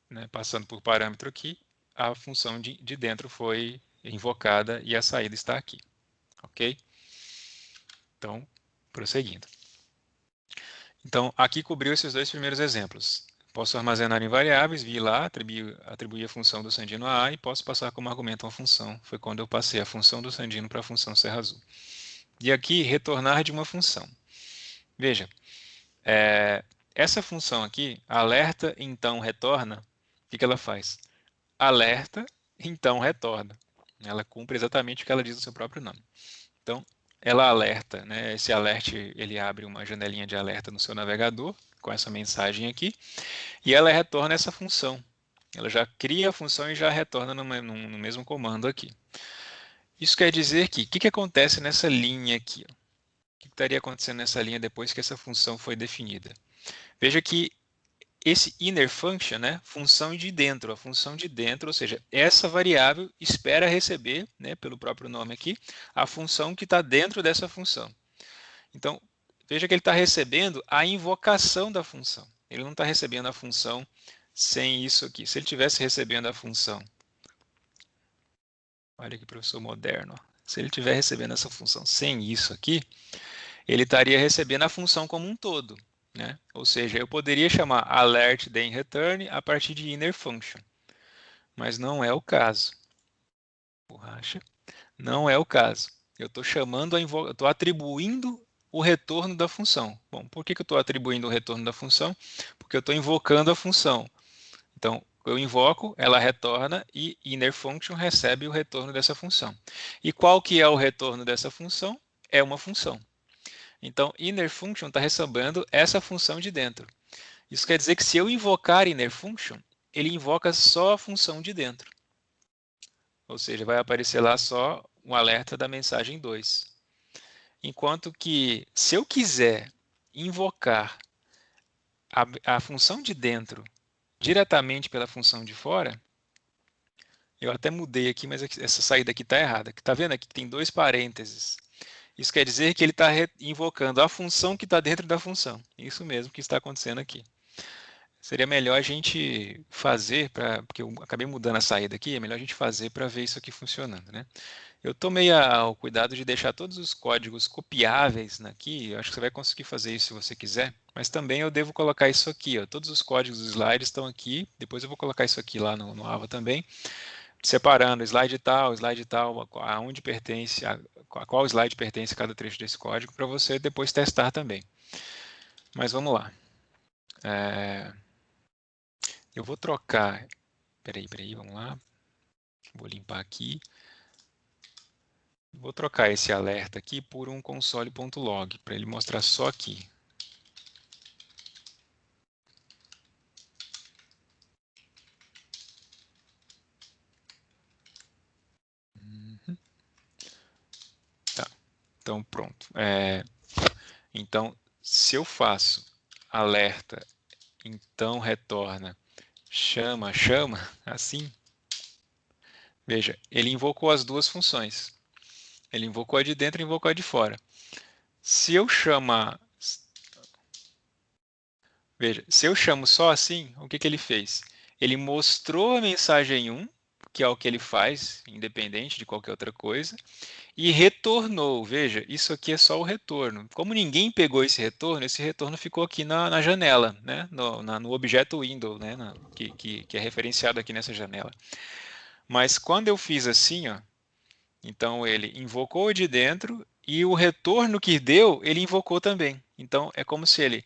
né, passando por parâmetro aqui, a função de dentro foi invocada e a saída está aqui. Ok? Então, prosseguindo. Então, aqui cobriu esses dois primeiros exemplos. Posso armazenar em variáveis, vir lá, atribuir a função do Sandino a A e posso passar como argumento uma função. Foi quando eu passei a função do Sandino para a função Serra Azul. E aqui, retornar de uma função. Veja, essa função aqui, alerta, então retorna, o que ela faz? Alerta, então retorna. Ela cumpre exatamente o que ela diz no seu próprio nome. Então, ela alerta, né? Esse alerte, ele abre uma janelinha de alerta no seu navegador, com essa mensagem aqui, e ela retorna essa função. Ela já cria a função e já retorna no mesmo comando aqui. Isso quer dizer que, o que acontece nessa linha aqui? Ó? O que estaria acontecendo nessa linha depois que essa função foi definida? Veja que esse inner function, né, função de dentro, a função de dentro, ou seja, essa variável espera receber, né, pelo próprio nome aqui, a função que está dentro dessa função. Então, veja que ele está recebendo a invocação da função. Ele não está recebendo a função sem isso aqui. Se ele estivesse recebendo a função, olha que professor moderno, se ele estiver recebendo essa função sem isso aqui, ele estaria recebendo a função como um todo. Né? Ou seja, eu poderia chamar alert then return a partir de inner function, mas não é o caso. Borracha, não é o caso. Eu estou chamando estou atribuindo o retorno da função. Bom, por que eu estou atribuindo o retorno da função? Porque eu estou invocando a função. Então, eu invoco, ela retorna e inner function recebe o retorno dessa função. E qual que é o retorno dessa função? É uma função. Então, inner function está recebendo essa função de dentro. Isso quer dizer que se eu invocar inner function, ele invoca só a função de dentro. Ou seja, vai aparecer lá só um alerta da mensagem 2. Enquanto que, se eu quiser invocar a função de dentro diretamente pela função de fora, eu até mudei aqui, mas essa saída aqui está errada. Está vendo aqui que tem dois parênteses. Isso quer dizer que ele está invocando a função que está dentro da função. Isso mesmo que está acontecendo aqui. Seria melhor a gente fazer, porque eu acabei mudando a saída aqui, é melhor a gente fazer para ver isso aqui funcionando. Né? Eu tomei o cuidado de deixar todos os códigos copiáveis aqui. Eu acho que você vai conseguir fazer isso se você quiser. Mas também eu devo colocar isso aqui, ó. Todos os códigos dos slides estão aqui. Depois eu vou colocar isso aqui lá no Ava também, separando slide tal, aonde pertence, a qual slide pertence cada trecho desse código, para você depois testar também. Mas vamos lá. Eu vou trocar. Peraí, vamos lá. Vou limpar aqui. Vou trocar esse alerta aqui por um console.log, para ele mostrar só aqui. Tá, então pronto. Então, se eu faço alerta, então retorna chama, assim, veja, ele invocou as duas funções. Ele invocou a de dentro e invocou a de fora. Se eu chamar, veja, se eu chamo só assim, o que que ele fez? Ele mostrou a mensagem 1, que é o que ele faz, independente de qualquer outra coisa, e retornou. Veja, isso aqui é só o retorno. Como ninguém pegou esse retorno ficou aqui na janela, né? no objeto window, né? que é referenciado aqui nessa janela. Mas quando eu fiz assim, ó, então ele invocou de dentro e o retorno que deu, ele invocou também. Então é como se ele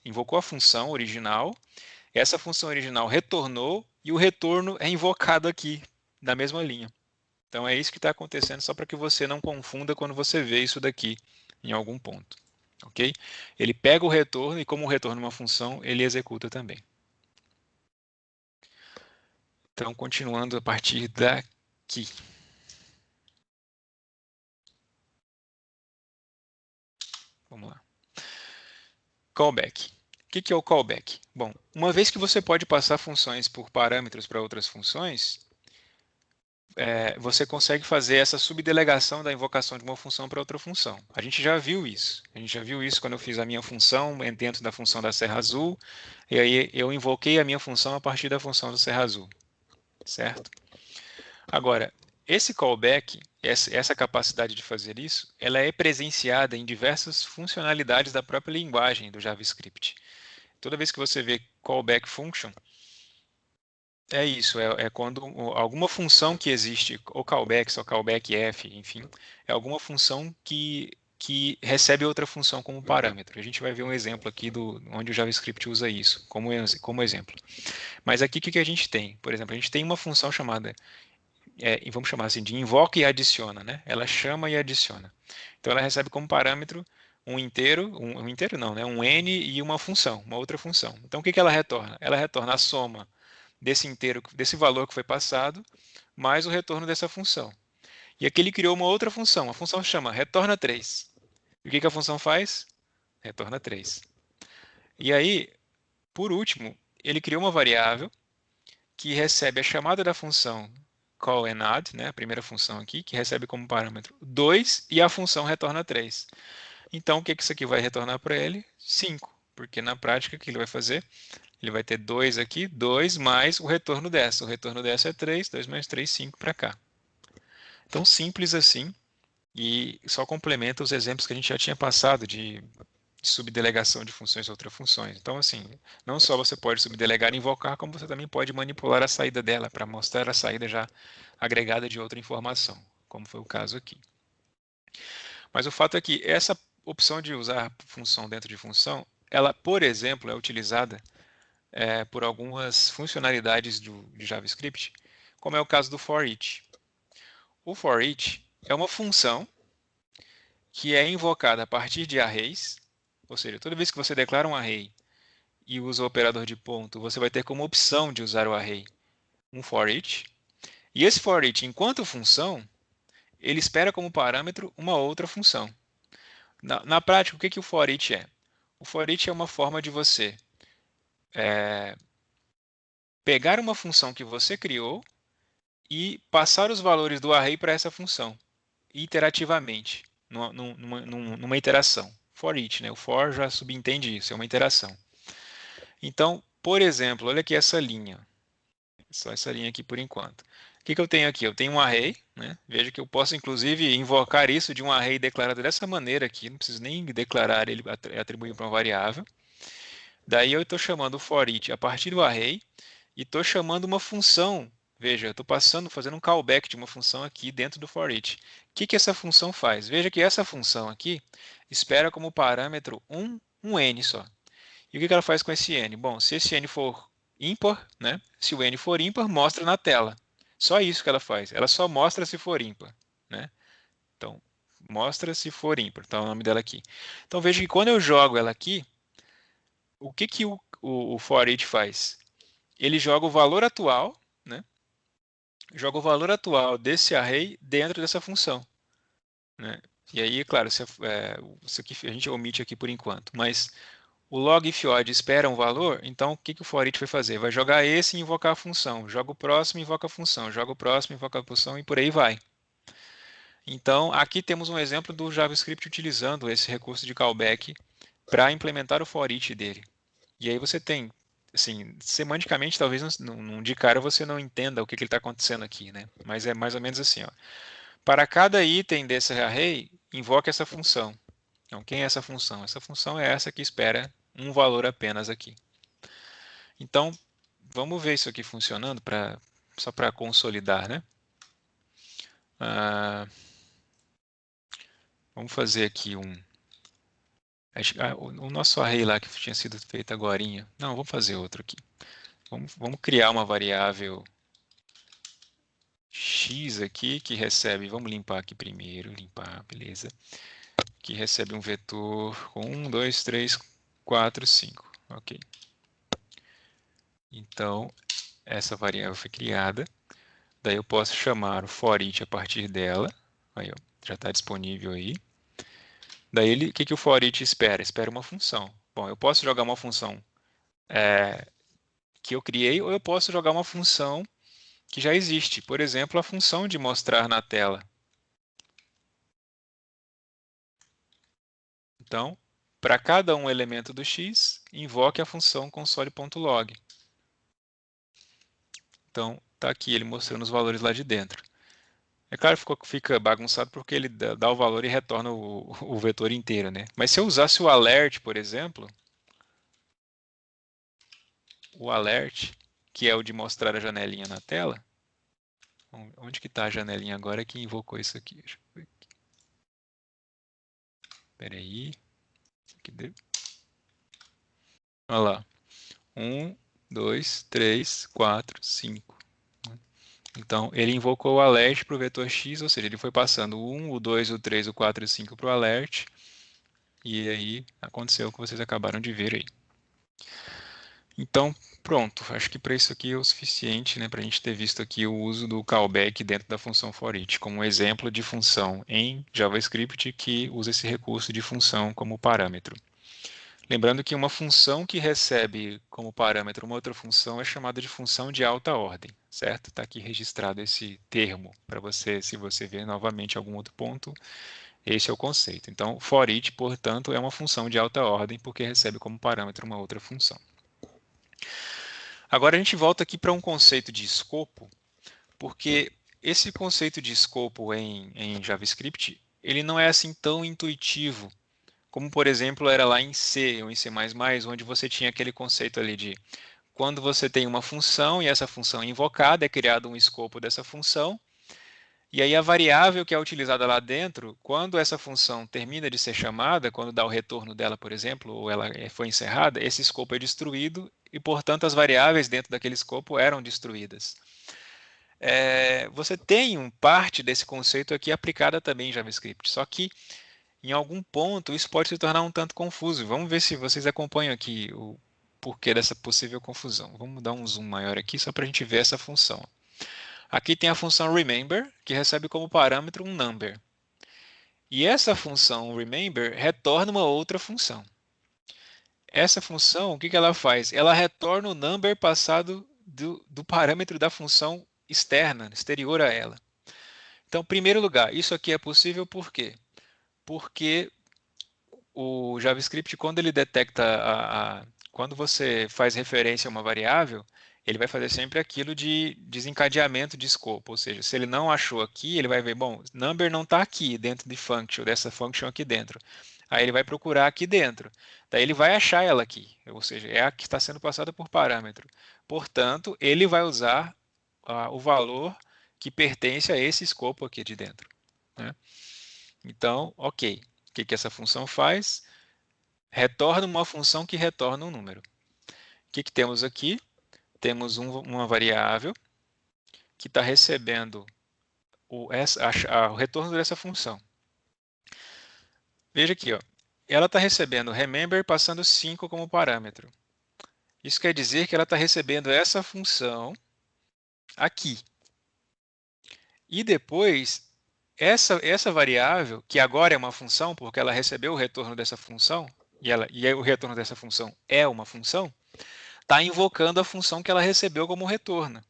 invocou a função original, essa função original retornou e o retorno é invocado aqui na mesma linha. Então é isso que está acontecendo, só para que você não confunda quando você vê isso daqui em algum ponto. Ok? Ele pega o retorno e, como o retorno é uma função, ele executa também. Então, continuando a partir daqui. Vamos lá. Callback. O que é o callback? Bom, uma vez que você pode passar funções por parâmetros para outras funções, você consegue fazer essa subdelegação da invocação de uma função para outra função. A gente já viu isso. A gente já viu isso quando eu fiz a minha função dentro da função da Serra Azul, e aí eu invoquei a minha função a partir da função da Serra Azul, certo? Agora, esse callback, essa capacidade de fazer isso, ela é presenciada em diversas funcionalidades da própria linguagem do JavaScript. Toda vez que você vê callback function, é isso, é quando alguma função que existe, ou callbacks, ou callback f, enfim, é alguma função que recebe outra função como parâmetro. A gente vai ver um exemplo aqui onde o JavaScript usa isso como exemplo. Mas aqui o que a gente tem? Por exemplo, a gente tem uma função chamada, e vamos chamar assim, de invoca e adiciona, né? Ela chama e adiciona. Então ela recebe como parâmetro um inteiro, um inteiro não, né? Um n e uma função, uma outra função. Então o que ela retorna? Ela retorna a soma desse inteiro, desse valor que foi passado, mais o retorno dessa função. E aqui ele criou uma outra função. A função chama retorna 3. E o que a função faz? Retorna 3. E aí, por último, ele criou uma variável que recebe a chamada da função call and add, né, a primeira função aqui, que recebe como parâmetro 2 e a função retorna 3. Então, o que isso aqui vai retornar para ele? 5, porque na prática o que ele vai fazer? Ele vai ter 2 aqui, 2 mais o retorno dessa. O retorno dessa é 3, 2 mais 3, 5 para cá. Então, simples assim, e só complementa os exemplos que a gente já tinha passado de subdelegação de funções a outras funções. Então, assim, não só você pode subdelegar e invocar, como você também pode manipular a saída dela para mostrar a saída já agregada de outra informação, como foi o caso aqui. Mas o fato é que essa opção de usar função dentro de função, ela, por exemplo, é utilizada por algumas funcionalidades de JavaScript, como é o caso do for each. O for each é uma função que é invocada a partir de arrays, ou seja, toda vez que você declara um array e usa o operador de ponto, você vai ter como opção de usar o array um for each. E esse for each, enquanto função, ele espera como parâmetro uma outra função. Na prática, o que o for each é? O for each é uma forma de você pegar uma função que você criou e passar os valores do array para essa função, iterativamente, numa iteração. For each, né? O for já subentende isso, é uma iteração. Então, por exemplo, olha aqui essa linha. Só essa linha aqui por enquanto. que eu tenho aqui? Eu tenho um array, né? Veja que eu posso, inclusive, invocar isso de um array declarado dessa maneira aqui. Não preciso nem declarar ele atribuir para uma variável. Daí eu estou chamando o for each a partir do array e estou chamando uma função. Veja, eu estou fazendo um callback de uma função aqui dentro do for each. O que essa função faz? Veja que essa função aqui espera como parâmetro um n só. E o que ela faz com esse n? Bom, se esse n for ímpar, né? Se o n for ímpar, mostra na tela. Só isso que ela faz. Ela só mostra se for ímpar, né? Então, mostra se for ímpar. Então, é o nome dela aqui. Então, veja que quando eu jogo ela aqui, o que o for each faz? Ele joga o valor atual, né? Joga o valor atual desse array dentro dessa função, né? E aí, claro, isso aqui a gente omite aqui por enquanto, mas o log if odd espera um valor, então o que o for each vai fazer? Vai jogar esse e invocar a função, joga o próximo e invoca a função, joga o próximo e invoca a função e por aí vai. Então, aqui temos um exemplo do JavaScript utilizando esse recurso de callback para implementar o for each dele. E aí você tem, assim, semanticamente, talvez de cara você não entenda o que está acontecendo aqui, né? Mas é mais ou menos assim, ó. Para cada item desse array, invoque essa função. Então, quem é essa função? Essa função é essa que espera um valor apenas aqui. Então, vamos ver isso aqui funcionando só para consolidar, né? Vamos fazer aqui o nosso array lá que tinha sido feito agorinha. Não, vamos fazer outro aqui. Vamos criar uma variável x aqui que recebe, vamos limpar aqui primeiro, limpar, beleza. Que recebe um vetor com 1, 2, 3, 4, 5. Ok. Então, essa variável foi criada. Daí eu posso chamar o for each a partir dela. Aí, ó, já está disponível aí. Daí, o que o for each espera? Espera uma função. Bom, eu posso jogar uma função que eu criei, ou eu posso jogar uma função que já existe. Por exemplo, a função de mostrar na tela. Então, para cada um elemento do x, invoque a função console.log. Então, está aqui ele mostrando os valores lá de dentro. É claro que fica bagunçado porque ele dá o valor e retorna o vetor inteiro, né? Mas se eu usasse o alert, por exemplo, o alert, que é o de mostrar a janelinha na tela, onde que está a janelinha agora que invocou isso aqui? Deixa eu ver aqui. Espera aí. Olha lá. 1, 2, 3, 4, 5. Então, ele invocou o alert para o vetor x, ou seja, ele foi passando o 1, o 2, o 3, o 4 e o 5 para o alert. E aí aconteceu o que vocês acabaram de ver aí. Então, pronto. Acho que para isso aqui é o suficiente, né, para a gente ter visto aqui o uso do callback dentro da função for each, como um exemplo de função em JavaScript que usa esse recurso de função como parâmetro. Lembrando que uma função que recebe como parâmetro uma outra função é chamada de função de alta ordem, certo? Está aqui registrado esse termo para você, se você ver novamente algum outro ponto, esse é o conceito. Então, for each, portanto, é uma função de alta ordem porque recebe como parâmetro uma outra função. Agora a gente volta aqui para um conceito de escopo, porque esse conceito de escopo em JavaScript, ele não é assim tão intuitivo como, por exemplo, era lá em C ou em C++, onde você tinha aquele conceito ali de quando você tem uma função e essa função é invocada, é criado um escopo dessa função, e aí a variável que é utilizada lá dentro, quando essa função termina de ser chamada, quando dá o retorno dela, por exemplo, ou ela foi encerrada, esse escopo é destruído e, portanto, as variáveis dentro daquele escopo eram destruídas. Você tem parte desse conceito aqui aplicada também em JavaScript, só que em algum ponto isso pode se tornar um tanto confuso. Vamos ver se vocês acompanham aqui o porquê dessa possível confusão. Vamos dar um zoom maior aqui só para a gente ver essa função. Aqui tem a função remember, que recebe como parâmetro um number. E essa função remember retorna uma outra função. Essa função, o que ela faz? Ela retorna o number passado do parâmetro da função externa, exterior a ela. Então, em primeiro lugar, isso aqui é possível por quê? Porque o JavaScript, quando ele detecta quando você faz referência a uma variável, ele vai fazer sempre aquilo de desencadeamento de escopo, ou seja, se ele não achou aqui, ele vai ver, bom, number não está aqui dentro de function, dessa function aqui dentro. Aí ele vai procurar aqui dentro. Daí ele vai achar ela aqui, ou seja, é a que está sendo passada por parâmetro. Portanto, ele vai usar o valor que pertence a esse escopo aqui de dentro, né? Então, ok. O que essa função faz? Retorna uma função que retorna um número. O que temos aqui? Temos uma variável que está recebendo o retorno dessa função. Veja aqui, ó, ela está recebendo remember passando 5 como parâmetro. Isso quer dizer que ela está recebendo essa função aqui. E depois, essa variável, que agora é uma função, porque ela recebeu o retorno dessa função, e o retorno dessa função é uma função, está invocando a função que ela recebeu como retorno.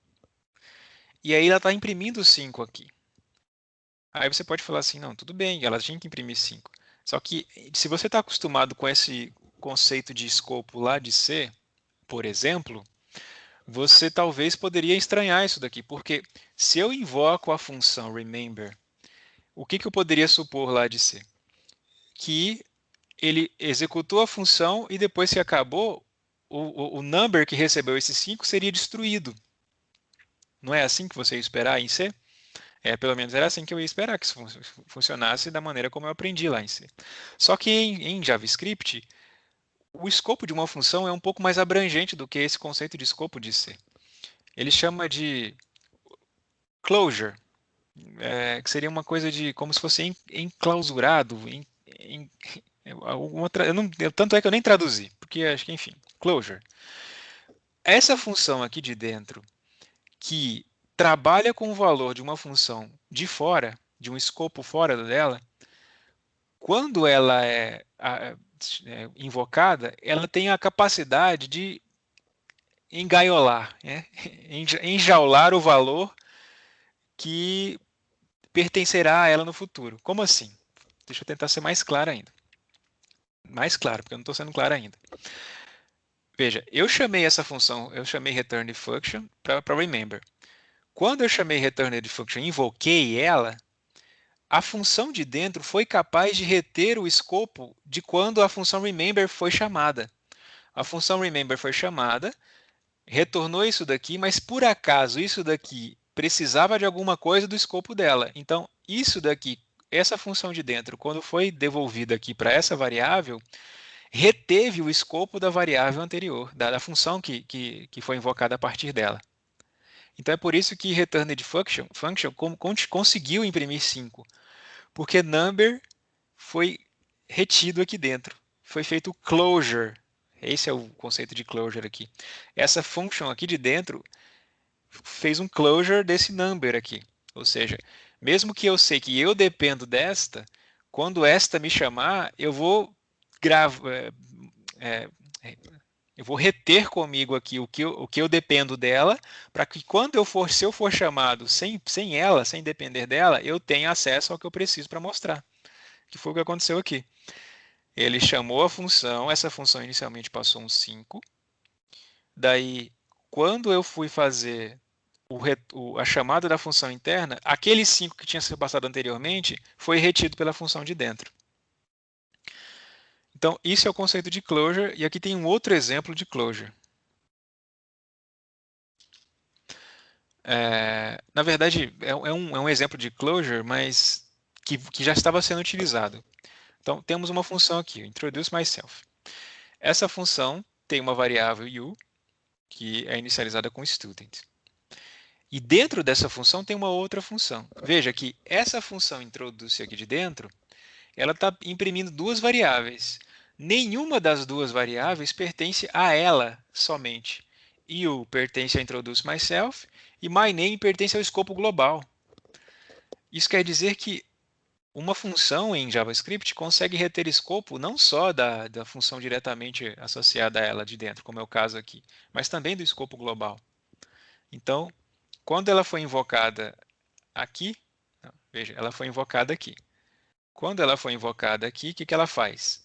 E aí ela está imprimindo 5 aqui. Aí você pode falar assim, não, tudo bem, ela tinha que imprimir 5. Só que se você está acostumado com esse conceito de escopo lá de C, por exemplo, você talvez poderia estranhar isso daqui, porque se eu invoco a função remember, o que eu poderia supor lá de C? Que ele executou a função e depois que acabou, o number que recebeu esses 5 seria destruído. Não é assim que você ia esperar em C? Pelo menos era assim que eu ia esperar que isso funcionasse da maneira como eu aprendi lá em C. Só que em JavaScript, o escopo de uma função é um pouco mais abrangente do que esse conceito de escopo de C. Ele chama de closure, que seria uma coisa de como se fosse enclausurado, tanto é que eu nem traduzi, porque acho que, enfim, closure. Essa função aqui de dentro, que trabalha com o valor de uma função de fora, de um escopo fora dela, quando ela é invocada, ela tem a capacidade de engaiolar, né? Enjaular o valor que pertencerá a ela no futuro. Como assim? Deixa eu tentar ser mais claro ainda. Mais claro, porque eu não estou sendo claro ainda. Veja, eu chamei essa função, eu chamei return function para remember. Quando eu chamei return function e invoquei ela, a função de dentro foi capaz de reter o escopo de quando a função remember foi chamada. A função remember foi chamada, retornou isso daqui, mas por acaso isso daqui precisava de alguma coisa do escopo dela. Então, isso daqui, essa função de dentro, quando foi devolvida aqui para essa variável, reteve o escopo da variável anterior, da função que foi invocada a partir dela. Então é por isso que returned function conseguiu imprimir 5, porque number foi retido aqui dentro. Foi feito closure. Esse é o conceito de closure aqui. Essa function aqui de dentro fez um closure desse number aqui. Ou seja, mesmo que eu sei que eu dependo desta, quando esta me chamar, eu vou é, eu vou reter comigo aqui o que eu dependo dela, para que quando se eu for chamado sem ela, sem depender dela, eu tenha acesso ao que eu preciso para mostrar. Que foi o que aconteceu aqui. Ele chamou a função, essa função inicialmente passou um 5. Daí, quando eu fui fazer a chamada da função interna, aquele 5 que tinha sido passado anteriormente foi retido pela função de dentro. Então, isso é o conceito de closure, e aqui tem um outro exemplo de closure. Na verdade, é um exemplo de closure, mas que já estava sendo utilizado. Então, temos uma função aqui, introduce myself. Essa função tem uma variável u, que é inicializada com student. E dentro dessa função tem uma outra função. Veja que essa função introduce aqui de dentro, ela está imprimindo duas variáveis. Nenhuma das duas variáveis pertence a ela somente. U pertence a introduce myself e my name pertence ao escopo global. Isso quer dizer que uma função em JavaScript consegue reter escopo não só da função diretamente associada a ela de dentro, como é o caso aqui, mas também do escopo global. Então, quando ela foi invocada aqui, veja, ela foi invocada aqui. Quando ela foi invocada aqui, o que ela faz?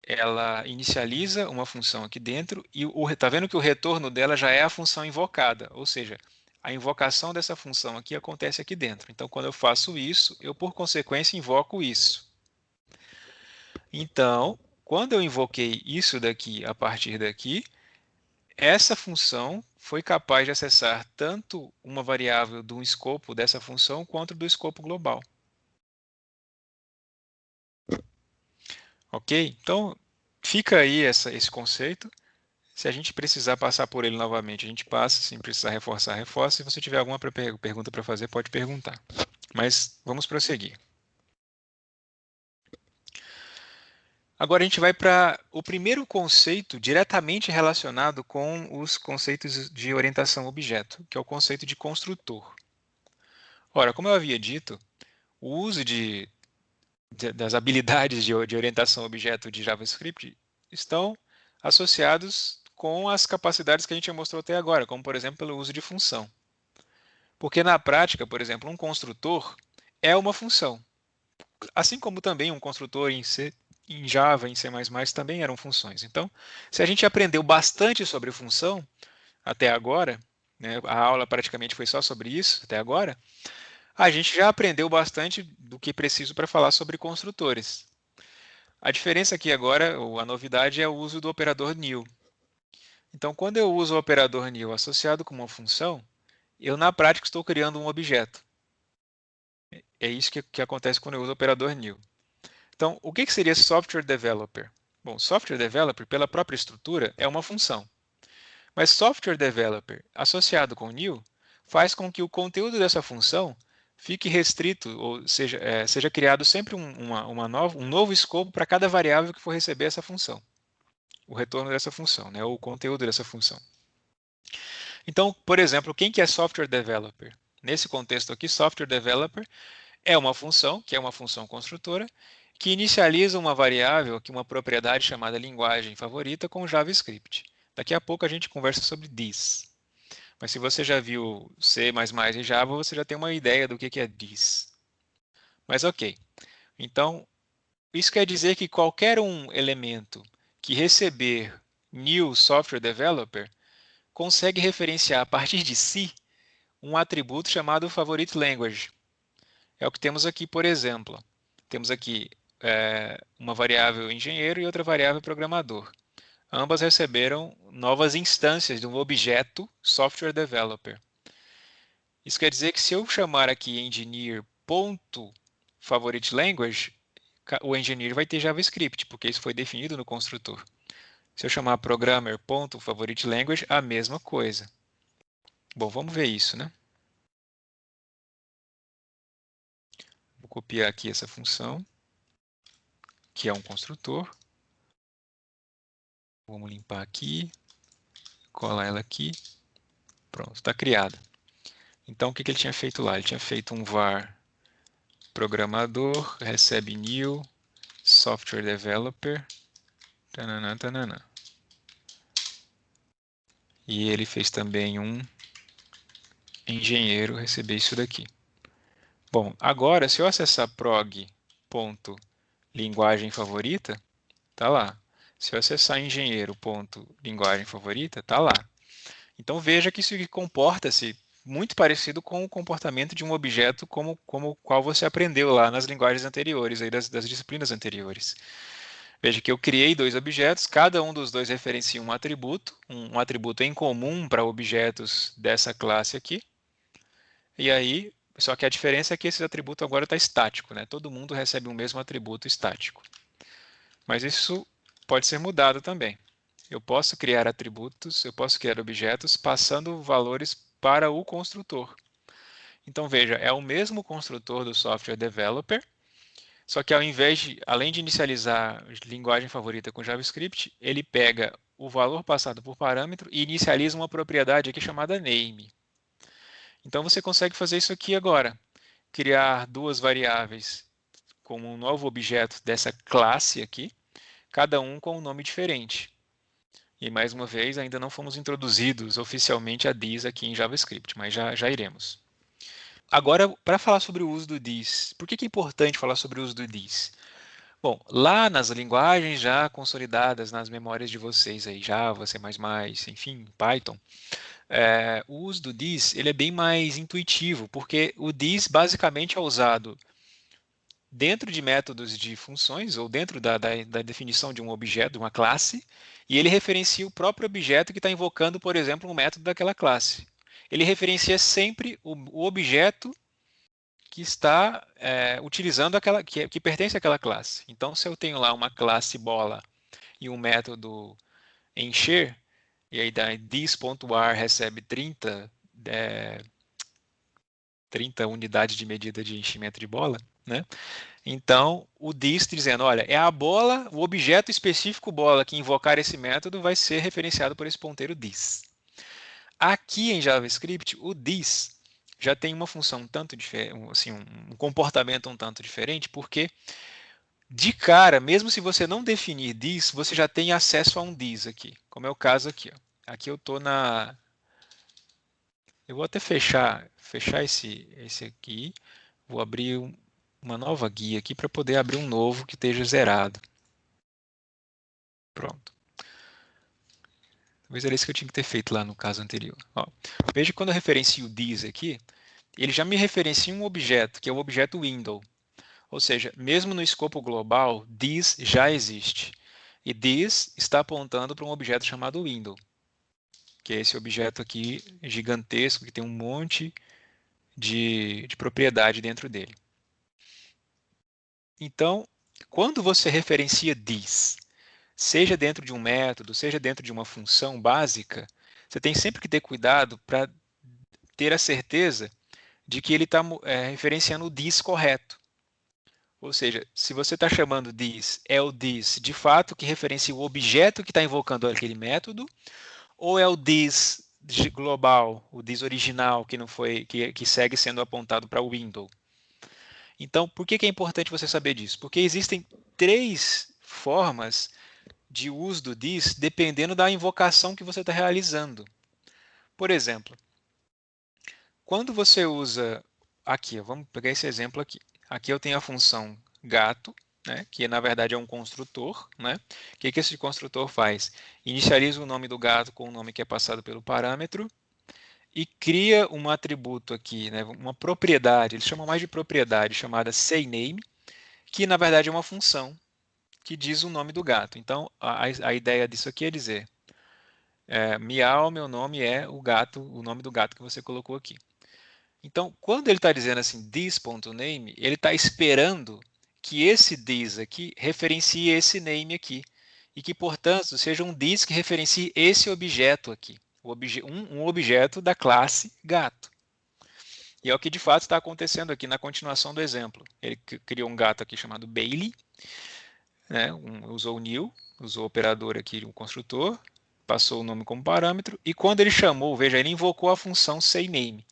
ela inicializa uma função aqui dentro e tá vendo que o retorno dela já é a função invocada, ou seja, a invocação dessa função aqui acontece aqui dentro. Então, quando eu faço isso, eu por consequência invoco isso. Então, quando eu invoquei isso daqui a partir daqui, essa função foi capaz de acessar tanto uma variável do escopo dessa função quanto do escopo global. Ok? Então, fica aí esse conceito. Se a gente precisar passar por ele novamente, a gente passa. Se precisar reforçar, reforça. Se você tiver alguma pergunta para fazer, pode perguntar. Mas vamos prosseguir. Agora a gente vai para o primeiro conceito diretamente relacionado com os conceitos de orientação a objeto, que é o conceito de construtor. Ora, como eu havia dito, o uso das habilidades de orientação a objeto de JavaScript estão associados com as capacidades que a gente já mostrou até agora, como por exemplo pelo uso de função. Porque na prática, por exemplo, um construtor é uma função. Assim como também um construtor em C, em Java, em C++ também eram funções. Então, se a gente aprendeu bastante sobre função até agora, né, a aula praticamente foi só sobre isso até agora, a gente já aprendeu bastante do que preciso para falar sobre construtores. A diferença aqui agora, ou a novidade, é o uso do operador new. Então, quando eu uso o operador new associado com uma função, eu na prática estou criando um objeto. É isso que acontece quando eu uso o operador new. Então, o que seria software developer? Bom, software developer, pela própria estrutura, é uma função. Mas software developer associado com new faz com que o conteúdo dessa função fique restrito, ou seja, seja criado sempre um novo escopo para cada variável que for receber essa função, o retorno dessa função, né, ou o conteúdo dessa função. Então, por exemplo, quem que é software developer? Nesse contexto aqui, software developer é uma função, que é uma função construtora, que inicializa uma variável, aqui uma propriedade chamada linguagem favorita com JavaScript. Daqui a pouco a gente conversa sobre this. Mas se você já viu C++ e Java, você já tem uma ideia do que é this. Mas ok. Então, isso quer dizer que qualquer um elemento que receber new software developer consegue referenciar a partir de si um atributo chamado favorite language. É o que temos aqui, por exemplo. Temos aqui uma variável engenheiro e outra variável programador. Ambas receberam novas instâncias de um objeto software developer. Isso quer dizer que se eu chamar aqui engineer.favoriteLanguage, o engineer vai ter JavaScript, porque isso foi definido no construtor. Se eu chamar programmer.favoriteLanguage, a mesma coisa. Bom, vamos ver isso, né? Vou copiar aqui essa função, que é um construtor. Vamos limpar aqui, colar ela aqui. Pronto, está criada. Então, o que ele tinha feito lá? Ele tinha feito um var programador, recebe new, software developer, tanana, tanana. E ele fez também um engenheiro receber isso daqui. Bom, agora, se eu acessar prog.linguagem favorita, tá lá. Se eu acessar engenheiro.linguagem favorita, tá lá. Então veja que isso comporta-se muito parecido com o comportamento de um objeto como o qual você aprendeu lá nas linguagens anteriores, aí das disciplinas anteriores. Veja que eu criei dois objetos, cada um dos dois referencia um atributo em comum para objetos dessa classe aqui. E aí, só que a diferença é que esse atributo agora está estático, né? Todo mundo recebe o mesmo atributo estático. Mas isso pode ser mudado também. Eu posso criar atributos, eu posso criar objetos passando valores para o construtor. Então veja, é o mesmo construtor do software developer, só que ao invés além de inicializar a linguagem favorita com JavaScript, ele pega o valor passado por parâmetro e inicializa uma propriedade aqui chamada name. Então você consegue fazer isso aqui agora, criar duas variáveis como um novo objeto dessa classe aqui, cada um com um nome diferente. E mais uma vez, ainda não fomos introduzidos oficialmente a this aqui em JavaScript, mas já iremos. Agora, para falar sobre o uso do this, por que é importante falar sobre o uso do this? Bom, lá nas linguagens já consolidadas nas memórias de vocês aí, Java, C++, enfim, Python, o uso do this ele é bem mais intuitivo, porque o this basicamente é usado dentro de métodos de funções ou dentro da definição de um objeto, de uma classe, e ele referencia o próprio objeto que está invocando, por exemplo, um método daquela classe. Ele referencia sempre o objeto que está utilizando aquela que pertence àquela classe. Então, se eu tenho lá uma classe bola e um método encher, e aí this.var recebe 30 unidades de medida de enchimento de bola, né? Então, o this dizendo, olha, é a bola, o objeto específico bola que invocar esse método vai ser referenciado por esse ponteiro this. Aqui em JavaScript, o this já tem uma função tanto assim, um comportamento um tanto diferente, porque de cara, mesmo se você não definir this, você já tem acesso a um this aqui, como é o caso aqui. Ó. Aqui eu estou na... Eu vou até fechar esse aqui, vou abrir uma nova guia aqui para poder abrir um novo que esteja zerado. Pronto. Talvez era isso que eu tinha que ter feito lá no caso anterior. Ó, veja que quando eu referencio this aqui, ele já me referencia um objeto, que é o objeto window. Ou seja, mesmo no escopo global, this já existe. E this está apontando para um objeto chamado window, que é esse objeto aqui gigantesco, que tem um monte de propriedade dentro dele. Então, quando você referencia this, seja dentro de um método, seja dentro de uma função básica, você tem sempre que ter cuidado para ter a certeza de que ele está referenciando o this correto. Ou seja, se você está chamando this, é o this de fato que referencia o objeto que está invocando aquele método, ou é o this global, o this original que não foi, que segue sendo apontado para o window. Então, por que é importante você saber disso? Porque existem três formas de uso do this dependendo da invocação que você está realizando. Por exemplo, quando você usa aqui, vamos pegar esse exemplo aqui. Aqui eu tenho a função gato, né, que na verdade é um construtor. Né? O que esse construtor faz? Inicializa o nome do gato com o nome que é passado pelo parâmetro e cria um atributo aqui, né, uma propriedade, eles chamam mais de propriedade, chamada sayName, que na verdade é uma função que diz o nome do gato. Então, a ideia disso aqui é dizer, miau, meu nome é o gato, o nome do gato que você colocou aqui. Então, quando ele está dizendo assim, this.name, ele está esperando que esse this aqui referencie esse name aqui. E que, portanto, seja um this que referencie esse objeto aqui. Um objeto da classe gato. E é o que de fato está acontecendo aqui na continuação do exemplo. Ele criou um gato aqui chamado Bailey, né, usou o new, usou o operador aqui, um construtor, passou o nome como parâmetro, e quando ele chamou, veja, ele invocou a função sayName.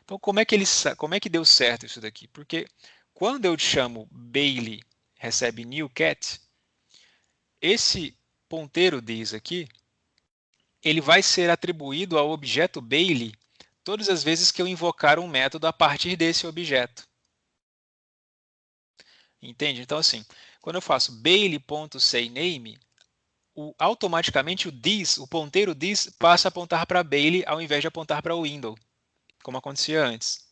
Então, como é que deu certo isso daqui? Porque quando eu chamo Bailey recebe new cat, esse ponteiro this aqui, ele vai ser atribuído ao objeto Bailey todas as vezes que eu invocar um método a partir desse objeto. Entende? Então, assim, quando eu faço Bailey.sayName, automaticamente o this, o ponteiro this, passa a apontar para Bailey ao invés de apontar para o window, como acontecia antes.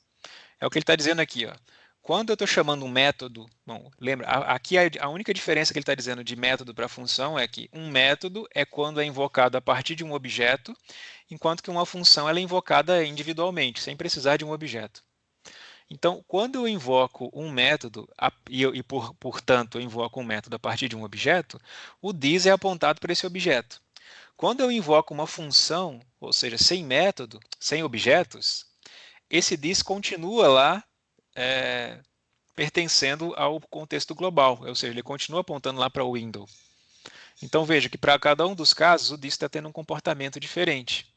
É o que ele está dizendo aqui. Ó. Quando eu estou chamando um método, bom, lembra, aqui a única diferença que ele está dizendo de método para função é que um método é quando é invocado a partir de um objeto, enquanto que uma função ela é invocada individualmente, sem precisar de um objeto. Então, quando eu invoco um método, portanto, eu invoco um método a partir de um objeto, o this é apontado para esse objeto. Quando eu invoco uma função, ou seja, sem método, sem objetos, esse this continua lá pertencendo ao contexto global, ou seja, ele continua apontando lá para o window. Então veja que para cada um dos casos, o this está tendo um comportamento diferente.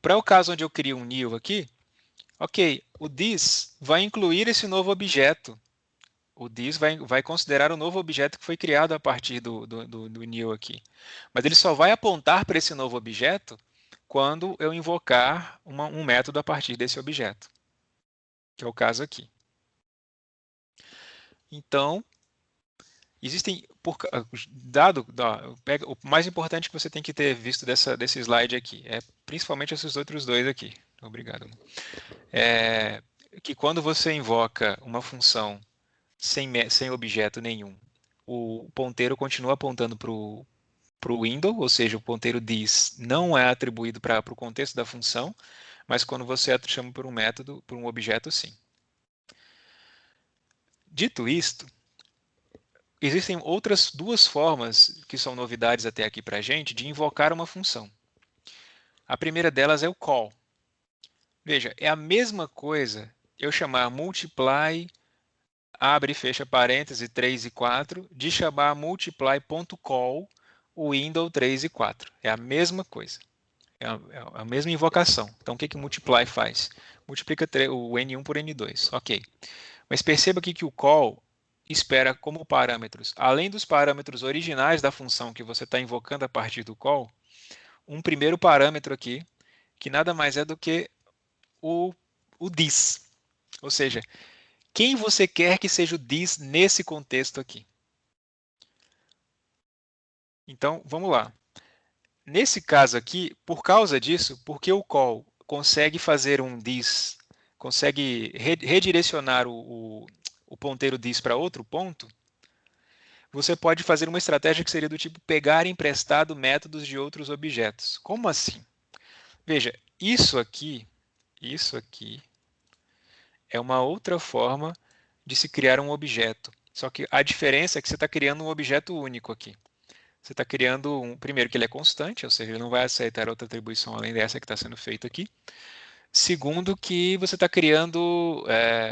Para o caso onde eu crio um new aqui, ok, o this vai incluir esse novo objeto. O this vai considerar o novo objeto que foi criado a partir do new aqui. Mas ele só vai apontar para esse novo objeto quando eu invocar um método a partir desse objeto, que é o caso aqui. Então, Existem, o mais importante que você tem que ter visto desse slide aqui, é principalmente esses outros dois aqui. Obrigado. É, que quando você invoca uma função sem objeto nenhum, o ponteiro continua apontando para o window, ou seja, o ponteiro this não é atribuído para o contexto da função, mas quando você chama por um método, por um objeto, sim. Dito isto, existem outras duas formas, que são novidades até aqui para a gente, de invocar uma função. A primeira delas é o call. Veja, é a mesma coisa eu chamar multiply, abre e fecha parêntese, 3 e 4, de chamar multiply.call, o window 3 e 4. É a mesma coisa. É a mesma invocação. Então, o que o multiply faz? Multiplica o n1 por n2. Ok. Mas perceba aqui que o call espera como parâmetros, além dos parâmetros originais da função que você está invocando a partir do call, um primeiro parâmetro aqui, que nada mais é do que o this. Ou seja, quem você quer que seja o this nesse contexto aqui. Então, vamos lá. Nesse caso aqui, por causa disso, porque o call consegue fazer um this, consegue redirecionar o ponteiro this para outro ponto, você pode fazer uma estratégia que seria do tipo pegar emprestado métodos de outros objetos. Como assim? Veja, isso aqui é uma outra forma de se criar um objeto. Só que a diferença é que você está criando um objeto único aqui. Você está criando primeiro que ele é constante, ou seja, ele não vai aceitar outra atribuição além dessa que está sendo feita aqui. Segundo que você está criando,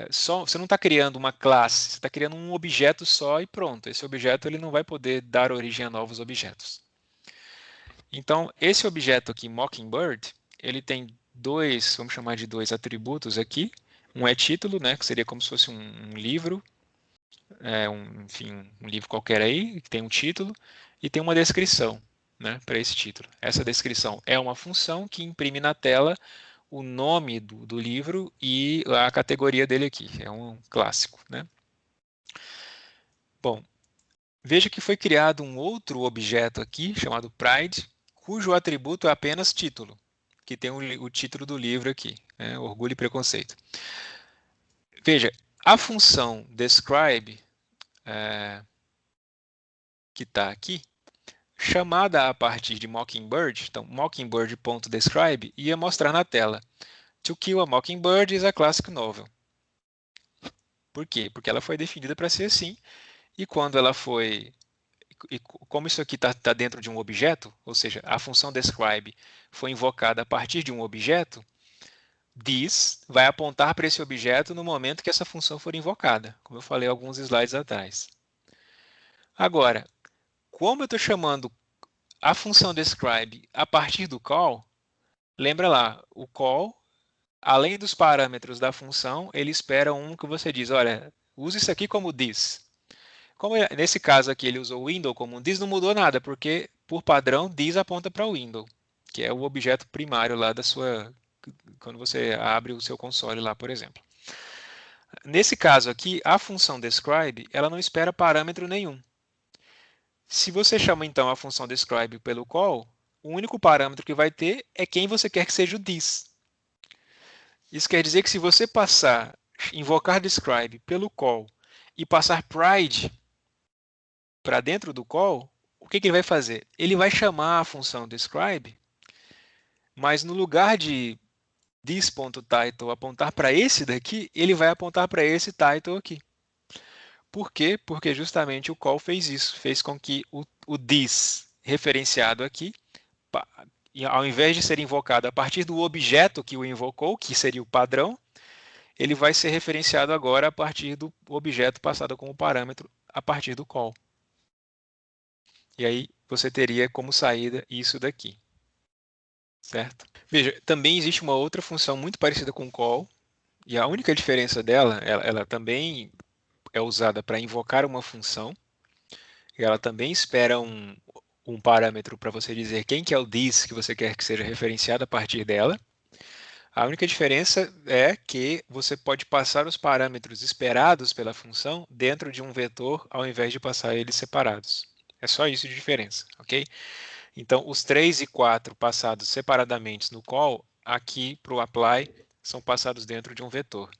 você não está criando uma classe, você está criando um objeto só e pronto. Esse objeto ele não vai poder dar origem a novos objetos. Então, esse objeto aqui, Mockingbird, ele tem vamos chamar de dois atributos aqui. Um é título, né, que seria como se fosse um livro, enfim, um livro qualquer aí, que tem um título, e tem uma descrição, né, para esse título. Essa descrição é uma função que imprime na tela o nome do livro e a categoria dele aqui. É um clássico, né? Bom, veja que foi criado um outro objeto aqui, chamado Pride, cujo atributo é apenas título, que tem o título do livro aqui, né? Orgulho e Preconceito. Veja, a função describe, que está aqui, chamada a partir de Mockingbird, então mockingbird.describe, ia mostrar na tela To Kill a Mockingbird is a Classic Novel. Por quê? Porque ela foi definida para ser assim, e quando ela foi... E como isso aqui está dentro de um objeto, ou seja, a função describe foi invocada a partir de um objeto, this vai apontar para esse objeto no momento que essa função for invocada, como eu falei alguns slides atrás. Agora, como eu estou chamando a função describe a partir do call, lembra lá, o call, além dos parâmetros da função, ele espera um que você diz, olha, use isso aqui como this. Como nesse caso aqui ele usou o window como um this, não mudou nada, porque por padrão this aponta para o window, que é o objeto primário lá quando você abre o seu console lá, por exemplo. Nesse caso aqui, a função describe, ela não espera parâmetro nenhum. Se você chama então a função describe pelo call, o único parâmetro que vai ter é quem você quer que seja o this. Isso quer dizer que se você invocar describe pelo call e passar pride para dentro do call, o que ele vai fazer? Ele vai chamar a função describe, mas no lugar de this.title apontar para esse daqui, ele vai apontar para esse title aqui. Por quê? Porque justamente o call fez isso, fez com que o this referenciado aqui, ao invés de ser invocado a partir do objeto que o invocou, que seria o padrão, ele vai ser referenciado agora a partir do objeto passado como parâmetro a partir do call. E aí você teria como saída isso daqui. Certo? Veja, também existe uma outra função muito parecida com call, e a única diferença dela, ela também é usada para invocar uma função, e ela também espera um parâmetro para você dizer quem que é o this que você quer que seja referenciado a partir dela. A única diferença é que você pode passar os parâmetros esperados pela função dentro de um vetor ao invés de passar eles separados. É só isso de diferença, ok? Então, os 3 e 4 passados separadamente no call, aqui para o apply, são passados dentro de um vetor.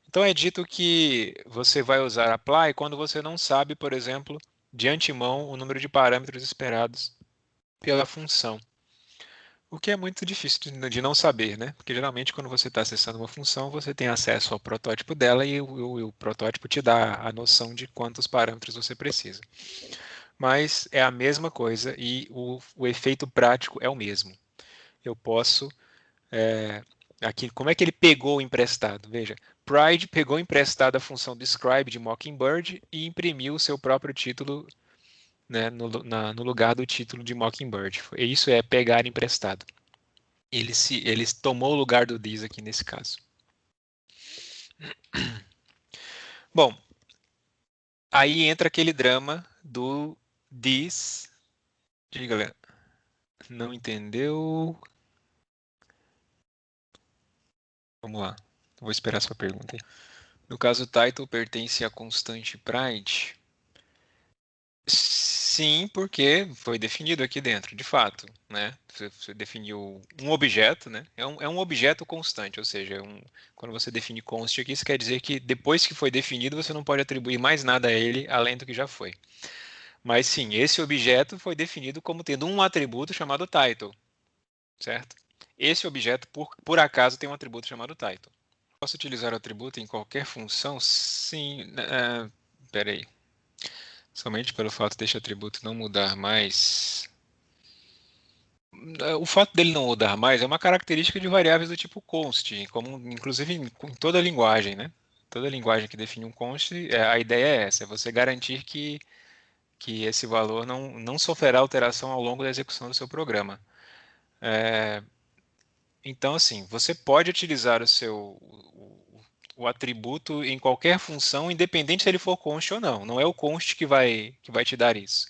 Então, é dito que você vai usar apply quando você não sabe, por exemplo, de antemão, o número de parâmetros esperados pela função. O que é muito difícil de não saber, né? Porque geralmente quando você está acessando uma função, você tem acesso ao protótipo dela e o protótipo te dá a noção de quantos parâmetros você precisa. Mas é a mesma coisa e o efeito prático é o mesmo. Eu posso... aqui, como é que ele pegou o emprestado? Veja, Pride pegou emprestado a função describe de Mockingbird e imprimiu o seu próprio título, né, no lugar do título de Mockingbird. Isso é pegar emprestado. Ele tomou o lugar do this aqui nesse caso. Bom, aí entra aquele drama do this. Diga, galera. Não entendeu? Vamos lá. Vou esperar a sua pergunta aí. No caso, o title pertence à constante Pride. Sim, porque foi definido aqui dentro, de fato, né? Você definiu um objeto, né? É um objeto constante, ou seja, quando você define const aqui, isso quer dizer que depois que foi definido, você não pode atribuir mais nada a ele além do que já foi. Mas sim, esse objeto foi definido como tendo um atributo chamado title, certo? Esse objeto, por acaso, tem um atributo chamado title. Posso utilizar o atributo em qualquer função? Sim. Espera aí. Somente pelo fato deste atributo não mudar mais. O fato dele não mudar mais é uma característica de variáveis do tipo const, como inclusive em toda linguagem, né? Toda linguagem que define um const, a ideia é essa, é você garantir que esse valor não sofrerá alteração ao longo da execução do seu programa. Então, assim, você pode utilizar o atributo em qualquer função, independente se ele for const ou não. Não é o const que vai te dar isso.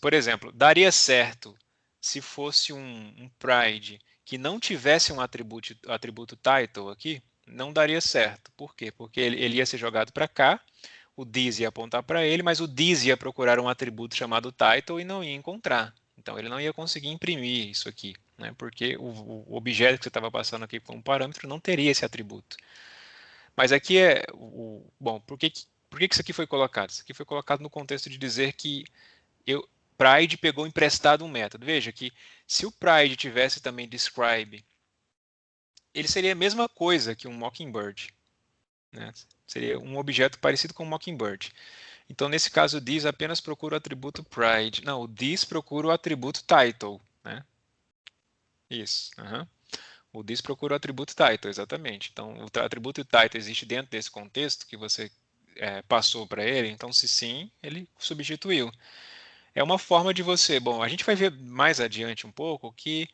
Por exemplo, daria certo se fosse um pride que não tivesse um atributo title aqui, não daria certo. Por quê? Porque ele ia ser jogado para cá, o this ia apontar para ele, mas o this ia procurar um atributo chamado title e não ia encontrar. Então ele não ia conseguir imprimir isso aqui, né? Porque o objeto que você estava passando aqui como parâmetro não teria esse atributo. Mas aqui bom, por que isso aqui foi colocado? Isso aqui foi colocado no contexto de dizer que Pride pegou emprestado um método. Veja que se o Pride tivesse também describe, ele seria a mesma coisa que um Mockingbird, né? Seria um objeto parecido com um Mockingbird. Então, nesse caso, o this apenas procura o atributo Pride. Não, o this procura o atributo Title, né? Isso. O this procura o atributo Title, exatamente. Então, o atributo Title existe dentro desse contexto que você passou para ele. Então, se sim, ele substituiu. É uma forma de você. Bom, a gente vai ver mais adiante um pouco que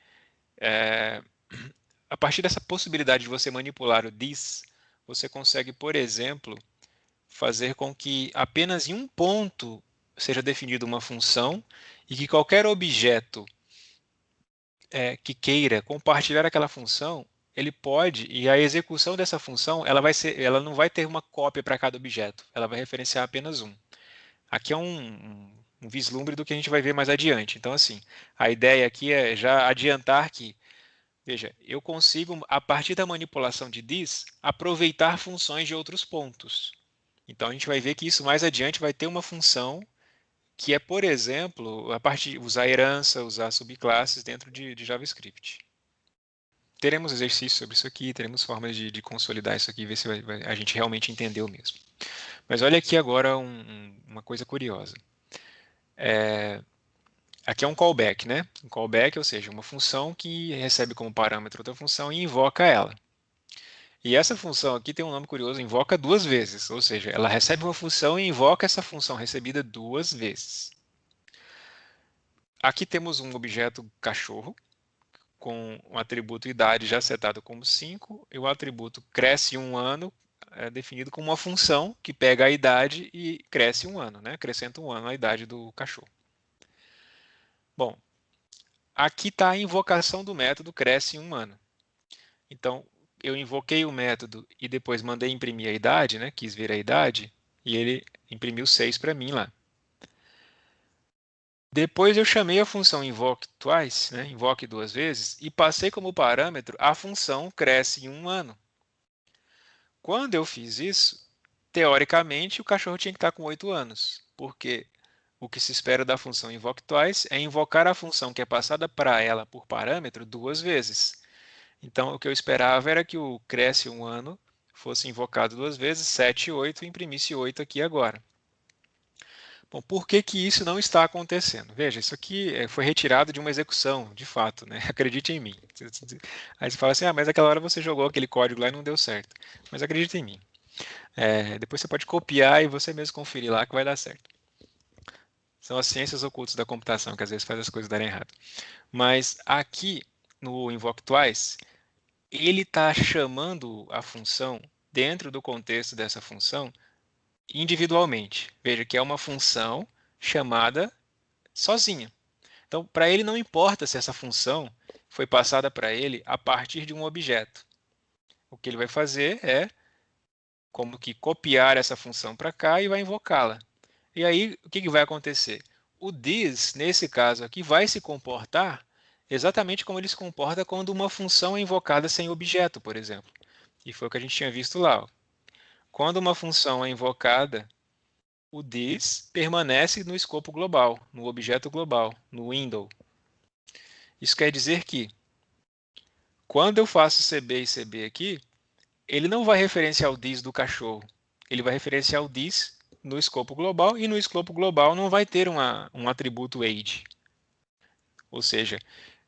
a partir dessa possibilidade de você manipular o this, você consegue, por exemplo, fazer com que apenas em um ponto seja definida uma função e que qualquer objeto que queira compartilhar aquela função, ele pode, e a execução dessa função, ela não vai ter uma cópia para cada objeto, ela vai referenciar apenas um. Aqui é um vislumbre do que a gente vai ver mais adiante. Então, assim, a ideia aqui é já adiantar que, veja, eu consigo, a partir da manipulação de this, aproveitar funções de outros pontos. Então, a gente vai ver que isso mais adiante vai ter uma função que é, por exemplo, a partir usar herança, usar subclasses dentro de JavaScript. Teremos exercícios sobre isso aqui, teremos formas de consolidar isso aqui e ver se a gente realmente entendeu mesmo. Mas olha aqui agora uma coisa curiosa. Aqui é um callback, né? Um callback, ou seja, uma função que recebe como parâmetro outra função e invoca ela. E essa função aqui tem um nome curioso, invoca duas vezes, ou seja, ela recebe uma função e invoca essa função recebida duas vezes. Aqui temos um objeto cachorro, com um atributo idade já setado como 5, e o atributo cresce um ano é definido como uma função que pega a idade e cresce um ano, né? Acrescenta um ano à idade do cachorro. Bom, aqui está a invocação do método cresce em um ano. Então, eu invoquei o método e depois mandei imprimir a idade, né? Quis ver a idade, e ele imprimiu 6 para mim lá. Depois eu chamei a função invoke twice, né? Invoque duas vezes, e passei como parâmetro a função cresce em 1 ano. Quando eu fiz isso, teoricamente o cachorro tinha que estar com 8 anos, porque o que se espera da função invoke twice é invocar a função que é passada para ela por parâmetro duas vezes. Então, o que eu esperava era que o cresce 1 ano fosse invocado duas vezes, 7 e 8, e imprimisse 8 aqui agora. Bom, por que que isso não está acontecendo? Veja, isso aqui foi retirado de uma execução, de fato, né? Acredite em mim. Aí você fala assim, ah, mas aquela hora você jogou aquele código lá e não deu certo. Mas acredite em mim. Depois você pode copiar e você mesmo conferir lá que vai dar certo. São as ciências ocultas da computação que às vezes faz as coisas darem errado. Mas aqui no invoke twice, ele está chamando a função dentro do contexto dessa função individualmente. Veja que é uma função chamada sozinha. Então, para ele não importa se essa função foi passada para ele a partir de um objeto. O que ele vai fazer é como que copiar essa função para cá e vai invocá-la. E aí, o que que vai acontecer? O this, nesse caso aqui, vai se comportar exatamente como ele se comporta quando uma função é invocada sem objeto, por exemplo. E foi o que a gente tinha visto lá. Ó. Quando uma função é invocada, o this permanece no escopo global, no objeto global, no window. Isso quer dizer que, quando eu faço CB e CB aqui, ele não vai referenciar o this do cachorro. Ele vai referenciar o this no escopo global, e no escopo global não vai ter um atributo age. Ou seja,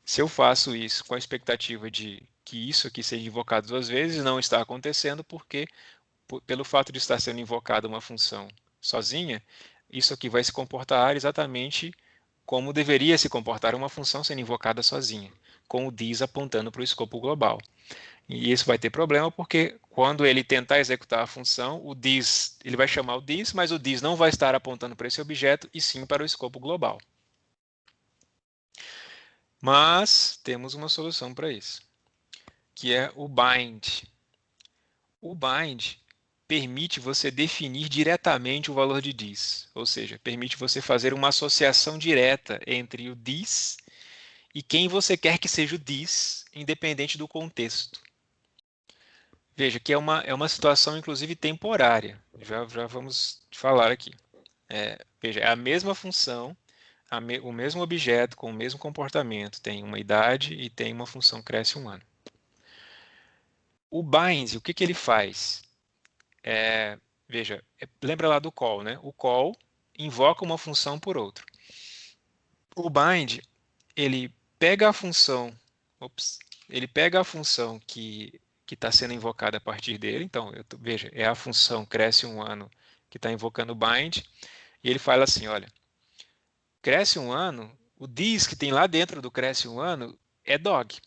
se eu faço isso com a expectativa de que isso aqui seja invocado duas vezes, não está acontecendo porque, pelo fato de estar sendo invocada uma função sozinha, isso aqui vai se comportar exatamente como deveria se comportar uma função sendo invocada sozinha, com o this apontando para o escopo global. E isso vai ter problema porque quando ele tentar executar a função, o this, ele vai chamar o this, mas o this não vai estar apontando para esse objeto e sim para o escopo global. Mas temos uma solução para isso, que é o bind. O bind permite você definir diretamente o valor de this, ou seja, permite você fazer uma associação direta entre o this e quem você quer que seja o this, independente do contexto. Veja que é uma situação, inclusive, temporária. Já vamos falar aqui. Veja, é a mesma função, o mesmo objeto com o mesmo comportamento. Tem uma idade e tem uma função cresce 1 ano. O bind, o que que ele faz? Veja, lembra lá do call, né? O call invoca uma função por outra. O bind, ele pega a função, ops, ele pega a função que está sendo invocada a partir dele. Então, veja, é a função cresce 1 ano que está invocando o bind, e ele fala assim, olha, cresce 1 ano, o this que tem lá dentro do cresce 1 ano é dog.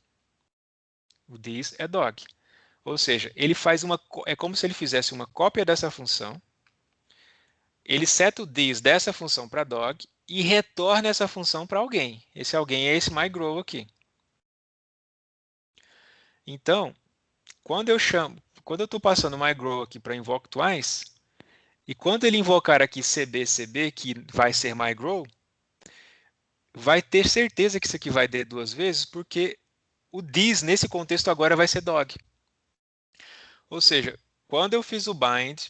O this é dog. Ou seja, ele faz é como se ele fizesse uma cópia dessa função, ele seta o this dessa função para dog e retorna essa função para alguém. Esse alguém é esse myGrow aqui. Então, quando eu estou passando myGrow aqui para invoke twice, e quando ele invocar aqui cb, que vai ser myGrow, vai ter certeza que isso aqui vai der duas vezes, porque o this nesse contexto agora vai ser dog. Ou seja, quando eu fiz o bind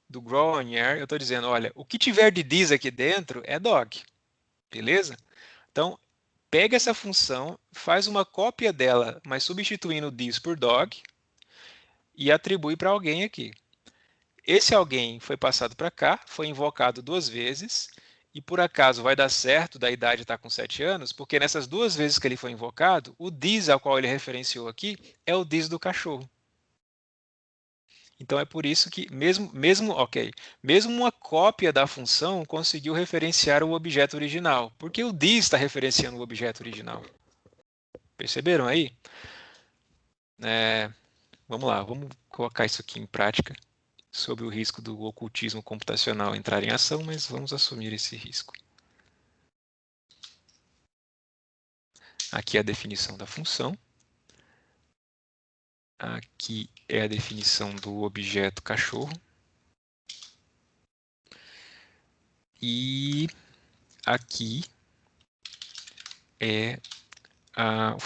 do grow on air, eu estou dizendo, olha, o que tiver de this aqui dentro é dog, beleza? Então, pega essa função, faz uma cópia dela, mas substituindo o this por dog, e atribui para alguém aqui. Esse alguém foi passado para cá, foi invocado duas vezes, e por acaso vai dar certo da idade estar com 7 anos, porque nessas duas vezes que ele foi invocado, o this ao qual ele referenciou aqui é o this do cachorro. Então é por isso que mesmo uma cópia da função conseguiu referenciar o objeto original, porque o this está referenciando o objeto original. Perceberam aí? Vamos lá, vamos colocar isso aqui em prática, sob o risco do ocultismo computacional entrar em ação, mas vamos assumir esse risco. Aqui é a definição da função. Aqui é a definição do objeto cachorro. E aqui é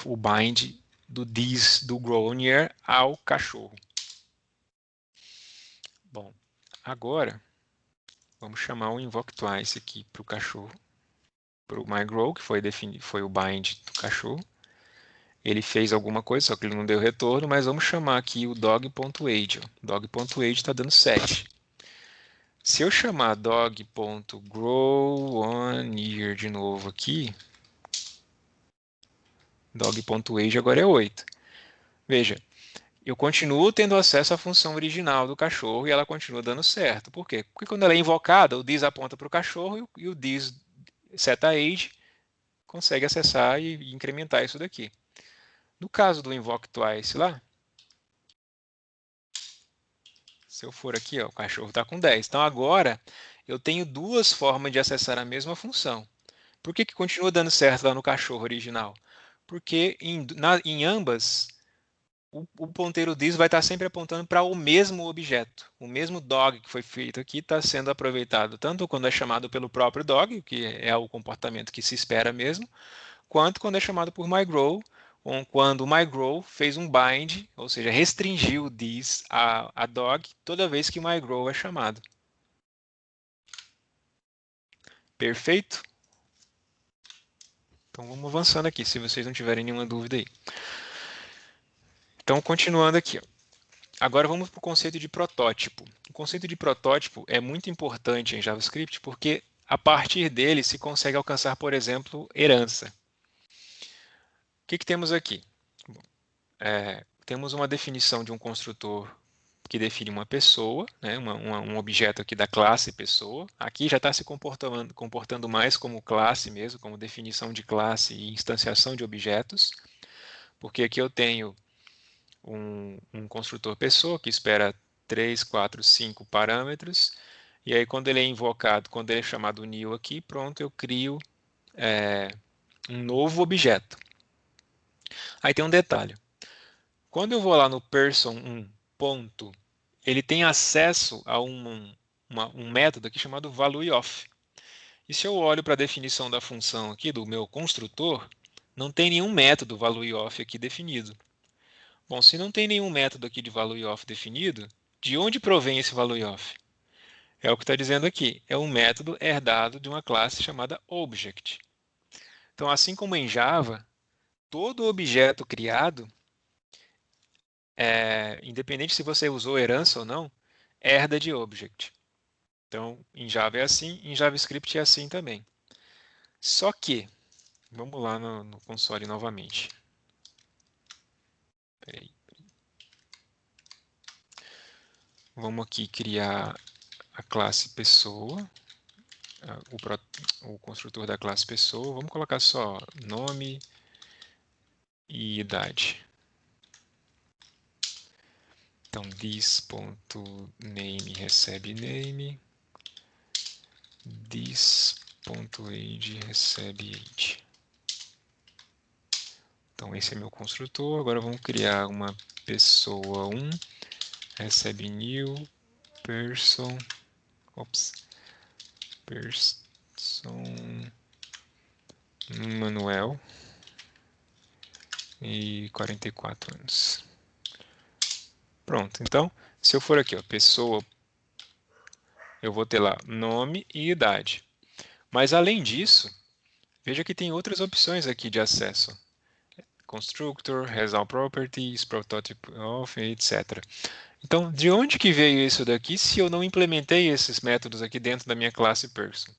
o bind do this do grow near ao cachorro. Bom, agora vamos chamar o invoke twice aqui para o cachorro, para o myGrow, que foi o bind do cachorro. Ele fez alguma coisa, só que ele não deu retorno, mas vamos chamar aqui o dog.age. Dog.age está dando 7. Se eu chamar dog.growOnYear de novo aqui, dog.age agora é 8. Veja, eu continuo tendo acesso à função original do cachorro e ela continua dando certo. Por quê? Porque quando ela é invocada, o this aponta para o cachorro e o this setAge consegue acessar e incrementar isso daqui. No caso do invoke twice lá, se eu for aqui, ó, o cachorro está com 10. Então agora eu tenho duas formas de acessar a mesma função. Por que continua dando certo lá no cachorro original? Porque em ambas o ponteiro this vai estar sempre apontando para o mesmo objeto. O mesmo dog que foi feito aqui está sendo aproveitado tanto quando é chamado pelo próprio dog, que é o comportamento que se espera mesmo, quanto quando é chamado por myGrow, ou quando o myGrow fez um bind, ou seja, restringiu o this a dog toda vez que o myGrow é chamado. Perfeito? Então vamos avançando aqui, se vocês não tiverem nenhuma dúvida aí. Então, continuando aqui. Ó. Agora vamos para o conceito de protótipo. O conceito de protótipo é muito importante em JavaScript porque a partir dele se consegue alcançar, por exemplo, herança. O que temos aqui? Bom, temos uma definição de um construtor que define uma pessoa, né, um objeto aqui da classe pessoa. Aqui já está se comportando mais como classe mesmo, como definição de classe e instanciação de objetos, porque aqui eu tenho um construtor pessoa que espera 3, 4, 5 parâmetros, e aí quando ele é invocado, quando ele é chamado new aqui, pronto, eu crio um novo objeto. Aí tem um detalhe. Quando eu vou lá no person1 ponto, ele tem acesso a um método aqui chamado valueOf. E se eu olho para a definição da função aqui do meu construtor, não tem nenhum método valueOf aqui definido. Bom, se não tem nenhum método aqui de valueOf definido, de onde provém esse valueOf? É o que está dizendo aqui. É um método herdado de uma classe chamada Object. Então, assim como em Java, todo objeto criado, independente se você usou herança ou não, herda de Object. Então, em Java é assim, em JavaScript é assim também. Só que, vamos lá no console novamente. Peraí. Vamos aqui criar a classe pessoa, o construtor da classe pessoa. Vamos colocar só nome e idade. Então, this.name recebe name, this.age recebe age. Então, esse é meu construtor. Agora vamos criar uma pessoa 1, recebe new, person, Manuel e 44 anos. Pronto, então, se eu for aqui, ó, pessoa, eu vou ter lá nome e idade. Mas além disso, veja que tem outras opções aqui de acesso. Constructor, has all properties, prototype of, etc. Então, de onde que veio isso daqui se eu não implementei esses métodos aqui dentro da minha classe person?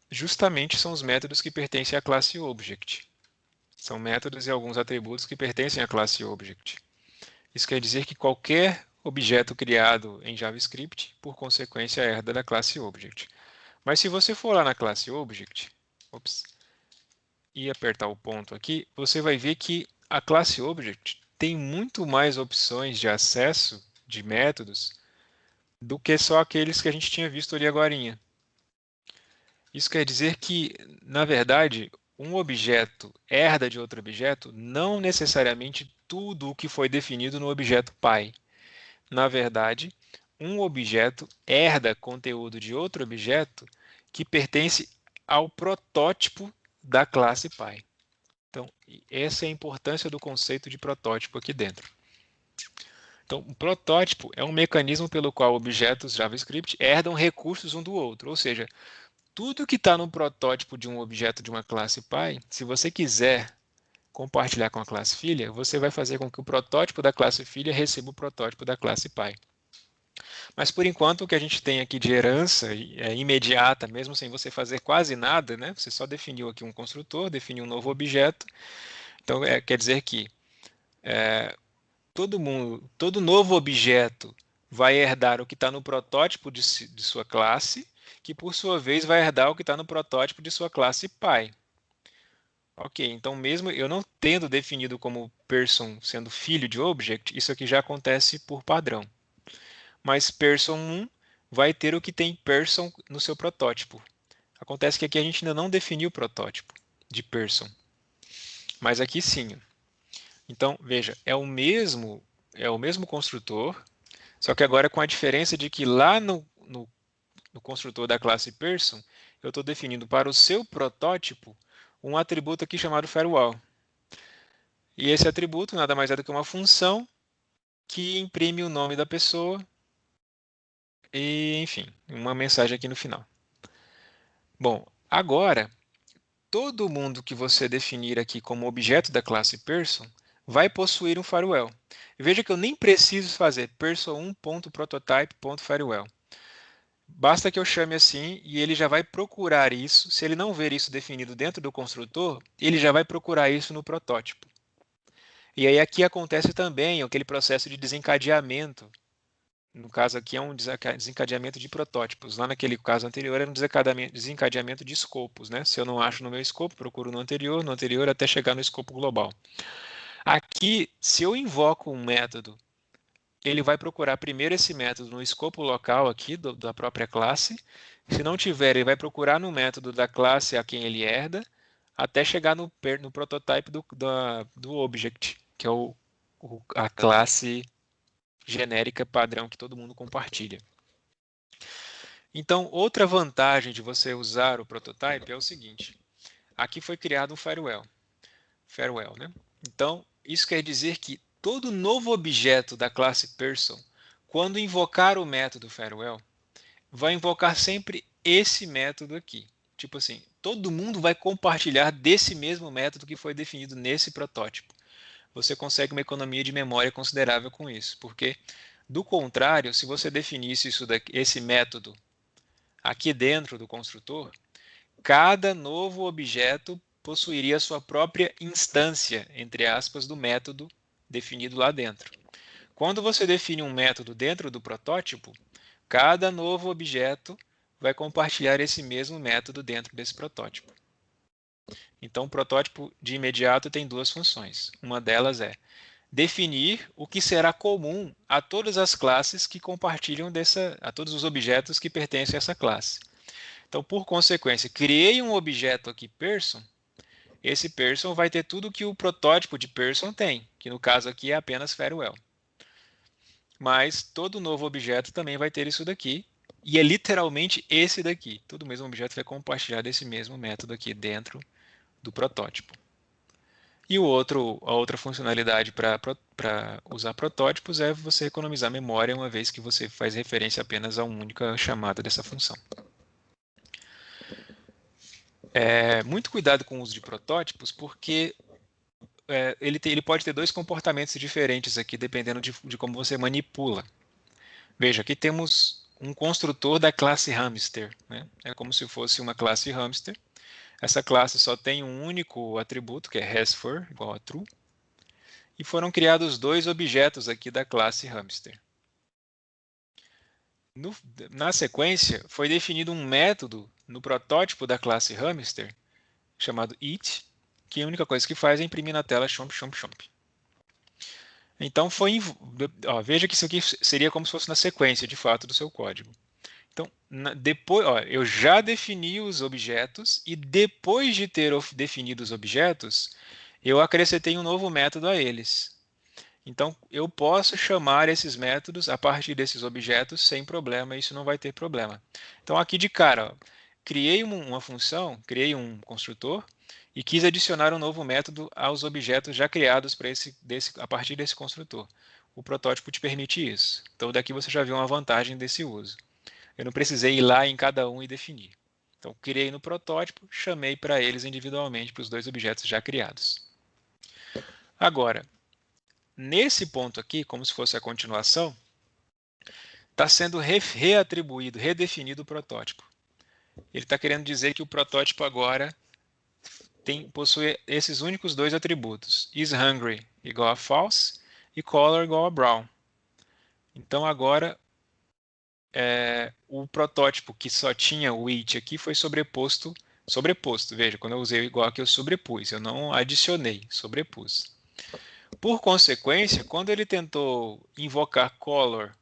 Justamente são os métodos que pertencem à classe Object. São métodos e alguns atributos que pertencem à classe Object. Isso quer dizer que qualquer objeto criado em JavaScript, por consequência, herda da classe Object. Mas se você for lá na classe Object, e apertar o ponto aqui, você vai ver que a classe Object tem muito mais opções de acesso de métodos do que só aqueles que a gente tinha visto ali agorinha. Isso quer dizer que, na verdade, um objeto herda de outro objeto, não necessariamente tudo o que foi definido no objeto pai. Na verdade, um objeto herda conteúdo de outro objeto que pertence ao protótipo da classe pai. Então, essa é a importância do conceito de protótipo aqui dentro. Então, um protótipo é um mecanismo pelo qual objetos JavaScript herdam recursos um do outro, ou seja, tudo que está no protótipo de um objeto de uma classe pai, se você quiser compartilhar com a classe filha, você vai fazer com que o protótipo da classe filha receba o protótipo da classe pai. Mas, por enquanto, o que a gente tem aqui de herança imediata, mesmo sem você fazer quase nada, né? Você só definiu aqui um construtor, definiu um novo objeto. Então, quer dizer que todo novo objeto vai herdar o que está no protótipo de sua classe, que, por sua vez, vai herdar o que está no protótipo de sua classe pai. Ok, então mesmo eu não tendo definido como person sendo filho de object, isso aqui já acontece por padrão. Mas person 1 vai ter o que tem person no seu protótipo. Acontece que aqui a gente ainda não definiu o protótipo de person. Mas aqui sim. Então, veja, é o mesmo construtor, só que agora com a diferença de que lá no construtor da classe person, eu estou definindo para o seu protótipo um atributo aqui chamado firewall. E esse atributo nada mais é do que uma função que imprime o nome da pessoa e, enfim, uma mensagem aqui no final. Bom, agora, todo mundo que você definir aqui como objeto da classe person vai possuir um firewall. Veja que eu nem preciso fazer person1.prototype.firewall. Basta que eu chame assim e ele já vai procurar isso. Se ele não ver isso definido dentro do construtor, ele já vai procurar isso no protótipo. E aí aqui acontece também aquele processo de desencadeamento. No caso aqui é um desencadeamento de protótipos. Lá naquele caso anterior era um desencadeamento de escopos, né? Se eu não acho no meu escopo, procuro no anterior até chegar no escopo global. Aqui, se eu invoco um método, ele vai procurar primeiro esse método no escopo local aqui da própria classe. Se não tiver, ele vai procurar no método da classe a quem ele herda, até chegar no prototype do object, que é a classe genérica padrão que todo mundo compartilha. Então, outra vantagem de você usar o prototype é o seguinte. Aqui foi criado um firewall. Né? Então, isso quer dizer que todo novo objeto da classe person, quando invocar o método farewell, vai invocar sempre esse método aqui. Tipo assim, todo mundo vai compartilhar desse mesmo método que foi definido nesse protótipo. Você consegue uma economia de memória considerável com isso, porque, do contrário, se você definisse esse método aqui dentro do construtor, cada novo objeto possuiria sua própria instância, entre aspas, do método definido lá dentro. Quando você define um método dentro do protótipo, cada novo objeto vai compartilhar esse mesmo método dentro desse protótipo. Então, o protótipo de imediato tem duas funções. Uma delas é definir o que será comum a todas as classes que compartilham a todos os objetos que pertencem a essa classe. Então, por consequência, criei um objeto aqui person. Esse person vai ter tudo que o protótipo de person tem, que no caso aqui é apenas farewell. Mas todo novo objeto também vai ter isso daqui, e é literalmente esse daqui. Todo mesmo objeto vai compartilhar desse mesmo método aqui dentro do protótipo. E a outra funcionalidade para usar protótipos é você economizar memória, uma vez que você faz referência apenas a uma única chamada dessa função. Muito cuidado com o uso de protótipos, porque ele pode ter dois comportamentos diferentes aqui, dependendo de como você manipula. Veja, aqui temos um construtor da classe hamster. Né? É como se fosse uma classe hamster. Essa classe só tem um único atributo, que é hasFor, igual a true. E foram criados dois objetos aqui da classe hamster. Na sequência, foi definido um método no protótipo da classe hamster, chamado eat, que a única coisa que faz é imprimir na tela chomp, chomp, chomp. Então, veja que isso aqui seria como se fosse na sequência, de fato, do seu código. Então, depois, ó, eu já defini os objetos e depois de ter definido os objetos, eu acrescentei um novo método a eles. Então, eu posso chamar esses métodos a partir desses objetos sem problema, isso não vai ter problema. Então, aqui de cara, ó, criei uma função, criei um construtor e quis adicionar um novo método aos objetos já criados para a partir desse construtor. O protótipo te permite isso. Então, daqui você já viu uma vantagem desse uso. Eu não precisei ir lá em cada um e definir. Então, criei no protótipo, chamei para eles individualmente para os dois objetos já criados. Agora, nesse ponto aqui, como se fosse a continuação, está sendo reatribuído, redefinido o protótipo. Ele está querendo dizer que o protótipo agora possui esses únicos dois atributos: is hungry igual a false e color igual a brown. Então agora o protótipo que só tinha o it aqui foi sobreposto. Veja, quando eu usei o igual aqui eu sobrepus, eu não adicionei, sobrepus. Por consequência, quando ele tentou invocar color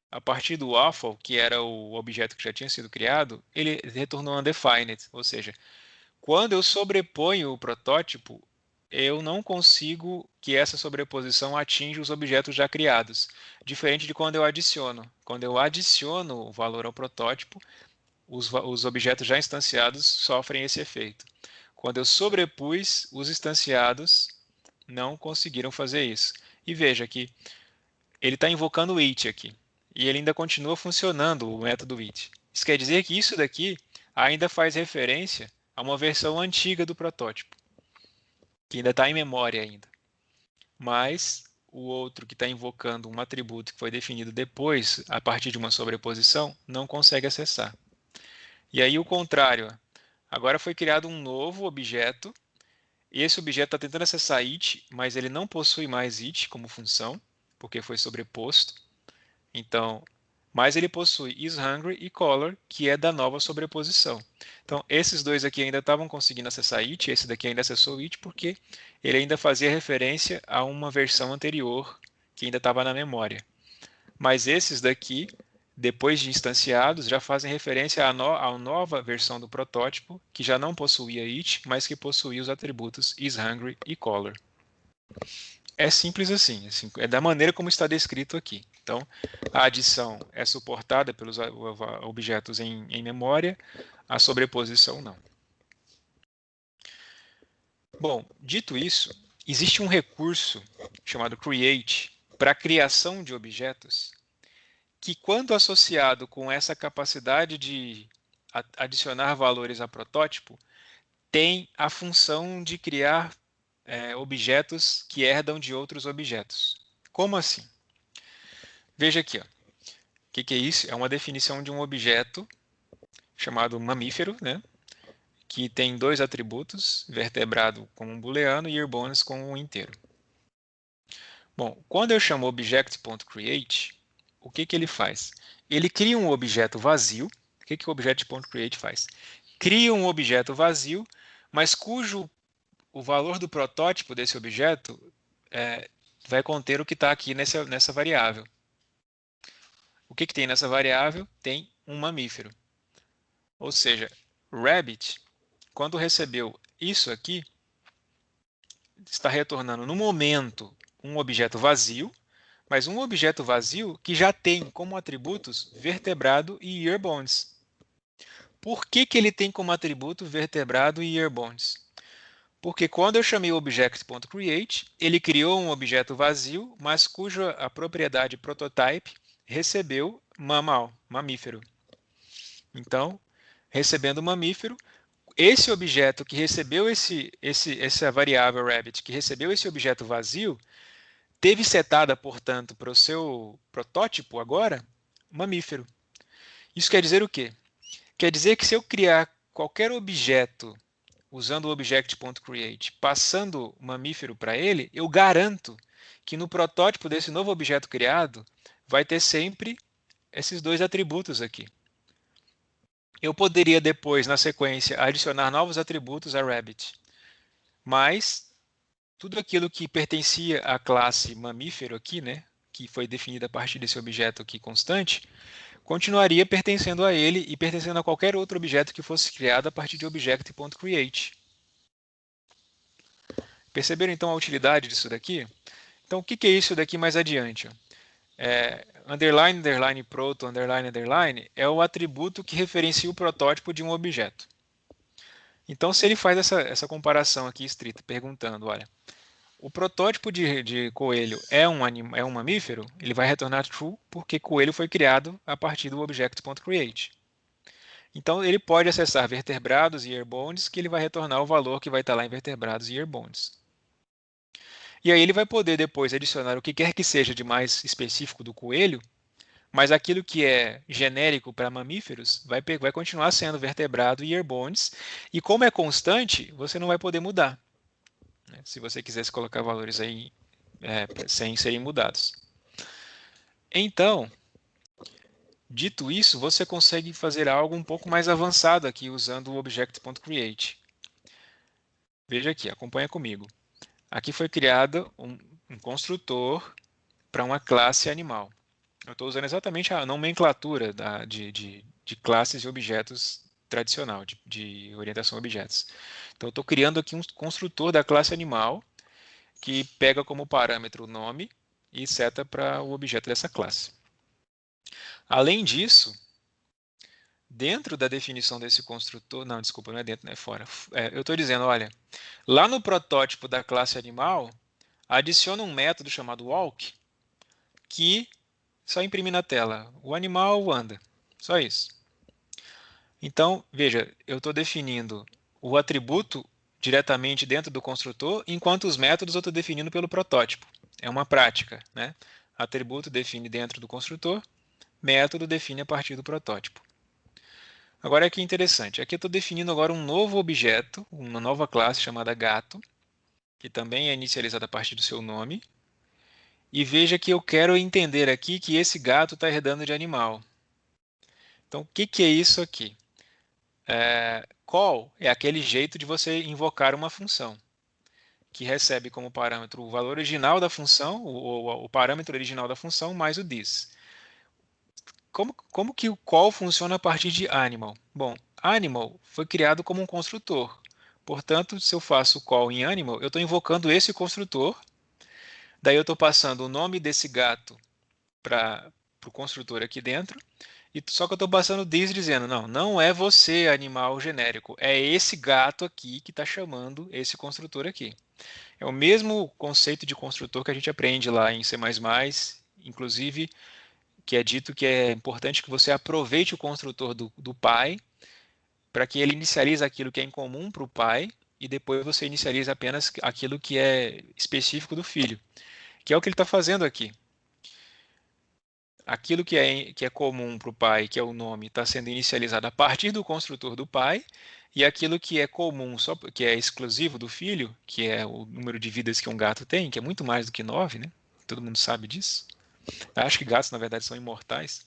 a partir do waffle, que era o objeto que já tinha sido criado, ele retornou undefined, ou seja, quando eu sobreponho o protótipo, eu não consigo que essa sobreposição atinja os objetos já criados, diferente de quando eu adiciono. Quando eu adiciono o valor ao protótipo, os objetos já instanciados sofrem esse efeito. Quando eu sobrepus, os instanciados não conseguiram fazer isso. E veja que ele está invocando o it aqui. E ele ainda continua funcionando, o método it. Isso quer dizer que isso daqui ainda faz referência a uma versão antiga do protótipo, que ainda está em memória ainda. Mas o outro que está invocando um atributo que foi definido depois, a partir de uma sobreposição, não consegue acessar. E aí o contrário. Agora foi criado um novo objeto, e esse objeto está tentando acessar it, mas ele não possui mais it como função, porque foi sobreposto. Então, mas ele possui isHungry e color, que é da nova sobreposição. Então, esses dois aqui ainda estavam conseguindo acessar it, esse daqui ainda acessou it, porque ele ainda fazia referência a uma versão anterior que ainda estava na memória. Mas esses daqui, depois de instanciados, já fazem referência à nova versão do protótipo, que já não possuía it, mas que possuía os atributos isHungry e color. É simples assim, é da maneira como está descrito aqui. Então, a adição é suportada pelos objetos em memória, a sobreposição não. Bom, dito isso, existe um recurso chamado create para a criação de objetos que, quando associado com essa capacidade de adicionar valores a protótipo, tem a função de criar objetos que herdam de outros objetos. Como assim? Veja aqui, ó. O que é isso? É uma definição de um objeto chamado mamífero, né? Que tem dois atributos, vertebrado com um booleano e earbones com um inteiro. Bom, quando eu chamo object.create, o que ele faz? Ele cria um objeto vazio. O que o object.create faz? Cria um objeto vazio, mas cujo o valor do protótipo desse objeto vai conter o que está aqui nessa variável. O que tem nessa variável? Tem um mamífero. Ou seja, Rabbit, quando recebeu isso aqui, está retornando no momento um objeto vazio, mas um objeto vazio que já tem como atributos vertebrado e earbones. Por que ele tem como atributo vertebrado e earbones? Porque quando eu chamei o object.create, ele criou um objeto vazio, mas cuja a propriedade prototype recebeu mamífero. Então, recebendo mamífero, esse objeto que recebeu essa variável rabbit, que recebeu esse objeto vazio, teve setada, portanto, para o seu protótipo agora, mamífero. Isso quer dizer o quê? Quer dizer que se eu criar qualquer objeto usando o object.create, passando mamífero para ele, eu garanto que no protótipo desse novo objeto criado vai ter sempre esses dois atributos aqui. Eu poderia depois, na sequência, adicionar novos atributos a Rabbit, mas tudo aquilo que pertencia à classe mamífero aqui, né, que foi definida a partir desse objeto aqui constante, continuaria pertencendo a ele e pertencendo a qualquer outro objeto que fosse criado a partir de object.create. Perceberam então a utilidade disso daqui? Então o que é isso daqui mais adiante? Underline, underline, proto, underline, underline é o atributo que referencia o protótipo de um objeto. Então, se ele faz essa comparação aqui estrita, perguntando, olha, o protótipo de coelho é um mamífero, ele vai retornar true porque coelho foi criado a partir do object.create. Então, ele pode acessar vertebrados e airbones, que ele vai retornar o valor que vai estar lá em vertebrados e airbones. E aí ele vai poder depois adicionar o que quer que seja de mais específico do coelho, mas aquilo que é genérico para mamíferos vai continuar sendo vertebrado e airbones, e como é constante, você não vai poder mudar, né? Se você quisesse colocar valores aí sem serem mudados. Então, dito isso, você consegue fazer algo um pouco mais avançado aqui usando o object.create. Veja aqui, acompanha comigo. Aqui foi criado um construtor para uma classe animal. Eu estou usando exatamente a nomenclatura de classes e objetos tradicional, de orientação a objetos. Então, eu estou criando aqui um construtor da classe animal que pega como parâmetro o nome e seta para o objeto dessa classe. Além disso, dentro da definição desse construtor, não, desculpa, não é dentro, não é fora. Eu estou dizendo, olha, lá no protótipo da classe animal, adiciona um método chamado walk que só imprime na tela. O animal anda. Só isso. Então, veja, eu estou definindo o atributo diretamente dentro do construtor, enquanto os métodos eu estou definindo pelo protótipo. É uma prática, né? Atributo define dentro do construtor, método define a partir do protótipo. Agora, aqui é interessante. Aqui eu estou definindo agora um novo objeto, uma nova classe chamada gato, que também é inicializada a partir do seu nome. E veja que eu quero entender aqui que esse gato está herdando de animal. Então, o que é isso aqui? Call é aquele jeito de você invocar uma função, que recebe como parâmetro o valor original da função, o parâmetro original da função, mais o this. Como que o call funciona a partir de animal? Bom, animal foi criado como um construtor. Portanto, se eu faço call em animal, eu estou invocando esse construtor. Daí eu estou passando o nome desse gato para o construtor aqui dentro. Só que eu estou passando this dizendo, não é você, animal genérico. É esse gato aqui que está chamando esse construtor aqui. É o mesmo conceito de construtor que a gente aprende lá em C++, inclusive, que é dito que é importante que você aproveite o construtor do pai para que ele inicialize aquilo que é incomum para o pai e depois você inicializa apenas aquilo que é específico do filho, que é o que ele está fazendo aqui. Aquilo que é comum para o pai, que é o nome, está sendo inicializado a partir do construtor do pai, e aquilo que é comum, que é exclusivo do filho, que é o número de vidas que um gato tem, que é muito mais do que 9, né? Todo mundo sabe disso. Acho que gatos, na verdade, são imortais.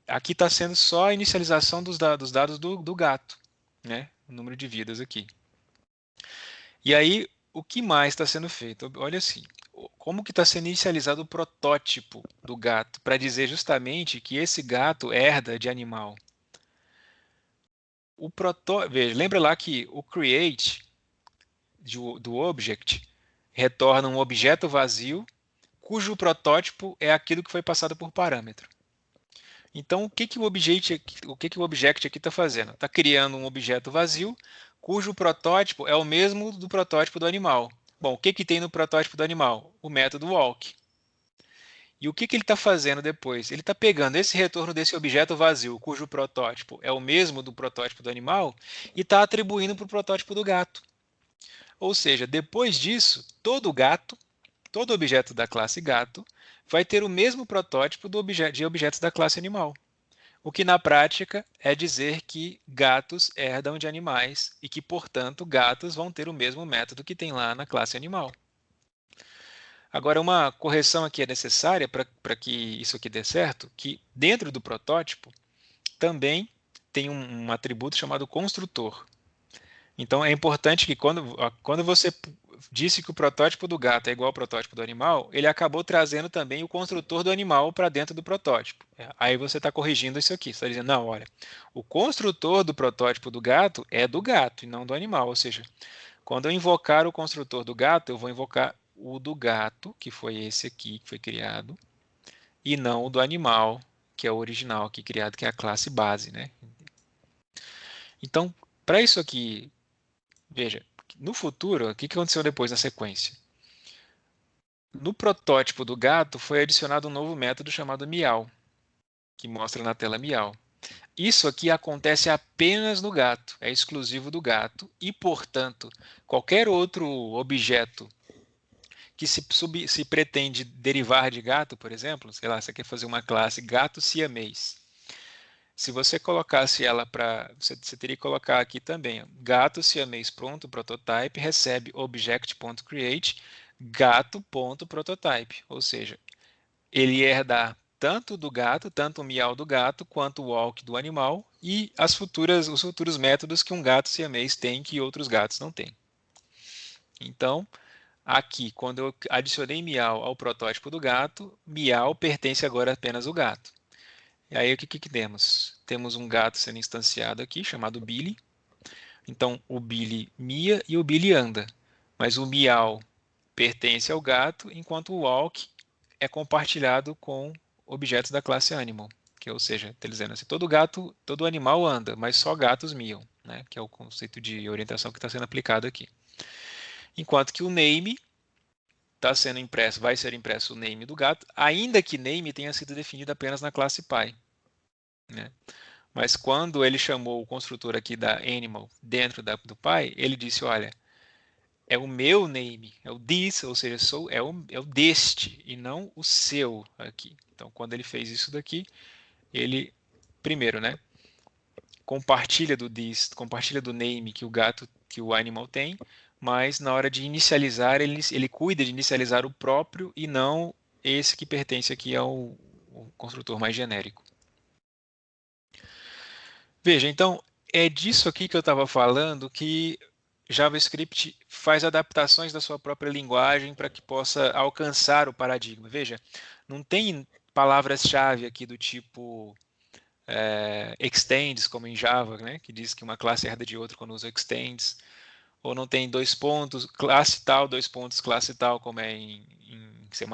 Aqui está sendo só a inicialização dos dados do gato, né? O número de vidas aqui. E aí, o que mais está sendo feito? Olha assim, como que está sendo inicializado o protótipo do gato, para dizer justamente que esse gato herda de animal. Veja, lembra lá que o create do object retorna um objeto vazio, cujo protótipo é aquilo que foi passado por parâmetro. Então, o que o object aqui está fazendo? Está criando um objeto vazio, cujo protótipo é o mesmo do protótipo do animal. Bom, o que tem no protótipo do animal? O método walk. E o que ele está fazendo depois? Ele está pegando esse retorno desse objeto vazio, cujo protótipo é o mesmo do protótipo do animal, e está atribuindo para o protótipo do gato. Ou seja, depois disso, todo gato, todo objeto da classe gato, vai ter o mesmo protótipo de objetos da classe animal. O que na prática é dizer que gatos herdam de animais e que, portanto, gatos vão ter o mesmo método que tem lá na classe animal. Agora, uma correção aqui é necessária para que isso aqui dê certo, que dentro do protótipo também tem um atributo chamado construtor. Então, é importante que quando você disse que o protótipo do gato é igual ao protótipo do animal, ele acabou trazendo também o construtor do animal para dentro do protótipo. Aí você está corrigindo isso aqui. Você está dizendo, não, olha, o construtor do protótipo do gato é do gato e não do animal. Ou seja, quando eu invocar o construtor do gato, eu vou invocar o do gato, que foi esse aqui que foi criado, e não o do animal, que é o original aqui criado, que é a classe base, né? Então, para isso aqui, veja, no futuro, o que aconteceu depois na sequência? No protótipo do gato foi adicionado um novo método chamado meow, que mostra na tela meow. Isso aqui acontece apenas no gato, é exclusivo do gato e, portanto, qualquer outro objeto que se pretende derivar de gato, por exemplo, sei lá, você quer fazer uma classe gato siamês. Se você colocasse ela para, você teria que colocar aqui também, ó, gato siamês pronto, prototype, recebe object.create gato.prototype, ou seja, ele ia herdar tanto do gato, tanto o miau do gato, quanto o walk do animal e os futuros métodos que um gato siamês tem que outros gatos não têm. Então, aqui, quando eu adicionei miau ao protótipo do gato, miau pertence agora apenas ao gato. E aí, o que temos? Temos um gato sendo instanciado aqui, chamado Billy. Então, o Billy mia e o Billy anda. Mas o miau pertence ao gato, enquanto o walk é compartilhado com objetos da classe animal. Que, ou seja, está dizendo assim, todo gato, todo animal anda, mas só gatos miam, né? Que é o conceito de orientação que está sendo aplicado aqui. Enquanto que o name está sendo impresso, vai ser impresso o name do gato, ainda que name tenha sido definido apenas na classe pai, né? Mas quando ele chamou o construtor aqui da animal dentro do pai, ele disse, olha, é o meu name, é o this, ou seja, é o deste e não o seu aqui. Então, quando ele fez isso daqui, ele, primeiro, né, compartilha do this, compartilha do name que o gato, que o animal tem, mas na hora de inicializar, ele cuida de inicializar o próprio e não esse que pertence aqui ao construtor mais genérico. Veja, então, é disso aqui que eu estava falando que JavaScript faz adaptações da sua própria linguagem para que possa alcançar o paradigma. Veja, não tem palavras-chave aqui do tipo extends, como em Java, né, que diz que uma classe herda de outra quando usa extends, ou não tem dois pontos, classe tal, dois pontos, classe tal, como é em C++.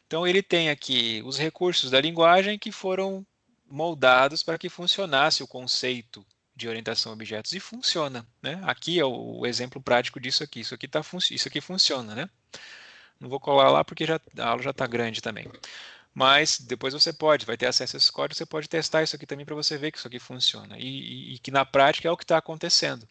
Então, ele tem aqui os recursos da linguagem que foram moldados para que funcionasse o conceito de orientação a objetos e funciona, né? Aqui é o exemplo prático disso aqui. Isso aqui funciona, né? Não vou colar lá porque a aula já está grande também. Mas depois você vai ter acesso a esse código, você pode testar isso aqui também para você ver que isso aqui funciona. E que na prática é o que está acontecendo.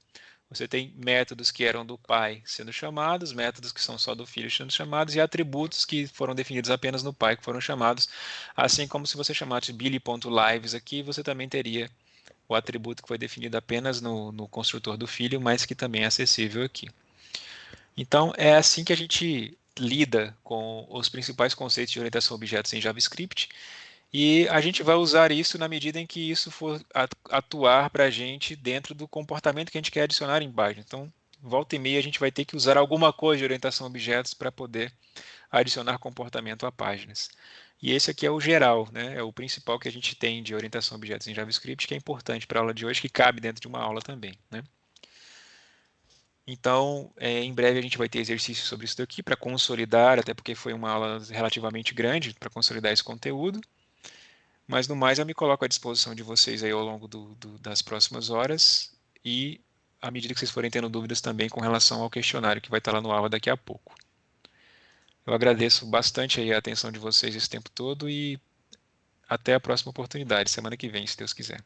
Você tem métodos que eram do pai sendo chamados, métodos que são só do filho sendo chamados, e atributos que foram definidos apenas no pai que foram chamados. Assim como se você chamasse billy.lives aqui, você também teria o atributo que foi definido apenas no construtor do filho, mas que também é acessível aqui. Então, é assim que a gente lida com os principais conceitos de orientação a objetos em JavaScript. E a gente vai usar isso na medida em que isso for atuar para a gente dentro do comportamento que a gente quer adicionar em página. Então, volta e meia, a gente vai ter que usar alguma coisa de orientação a objetos para poder adicionar comportamento a páginas. E esse aqui é o geral, né? É o principal que a gente tem de orientação a objetos em JavaScript, que é importante para a aula de hoje, que cabe dentro de uma aula também, né? Então, em breve a gente vai ter exercícios sobre isso daqui para consolidar, até porque foi uma aula relativamente grande para consolidar esse conteúdo. Mas no mais, eu me coloco à disposição de vocês aí ao longo das próximas horas e à medida que vocês forem tendo dúvidas também com relação ao questionário que vai estar lá no aula daqui a pouco. Eu agradeço bastante aí a atenção de vocês esse tempo todo e até a próxima oportunidade, semana que vem, se Deus quiser.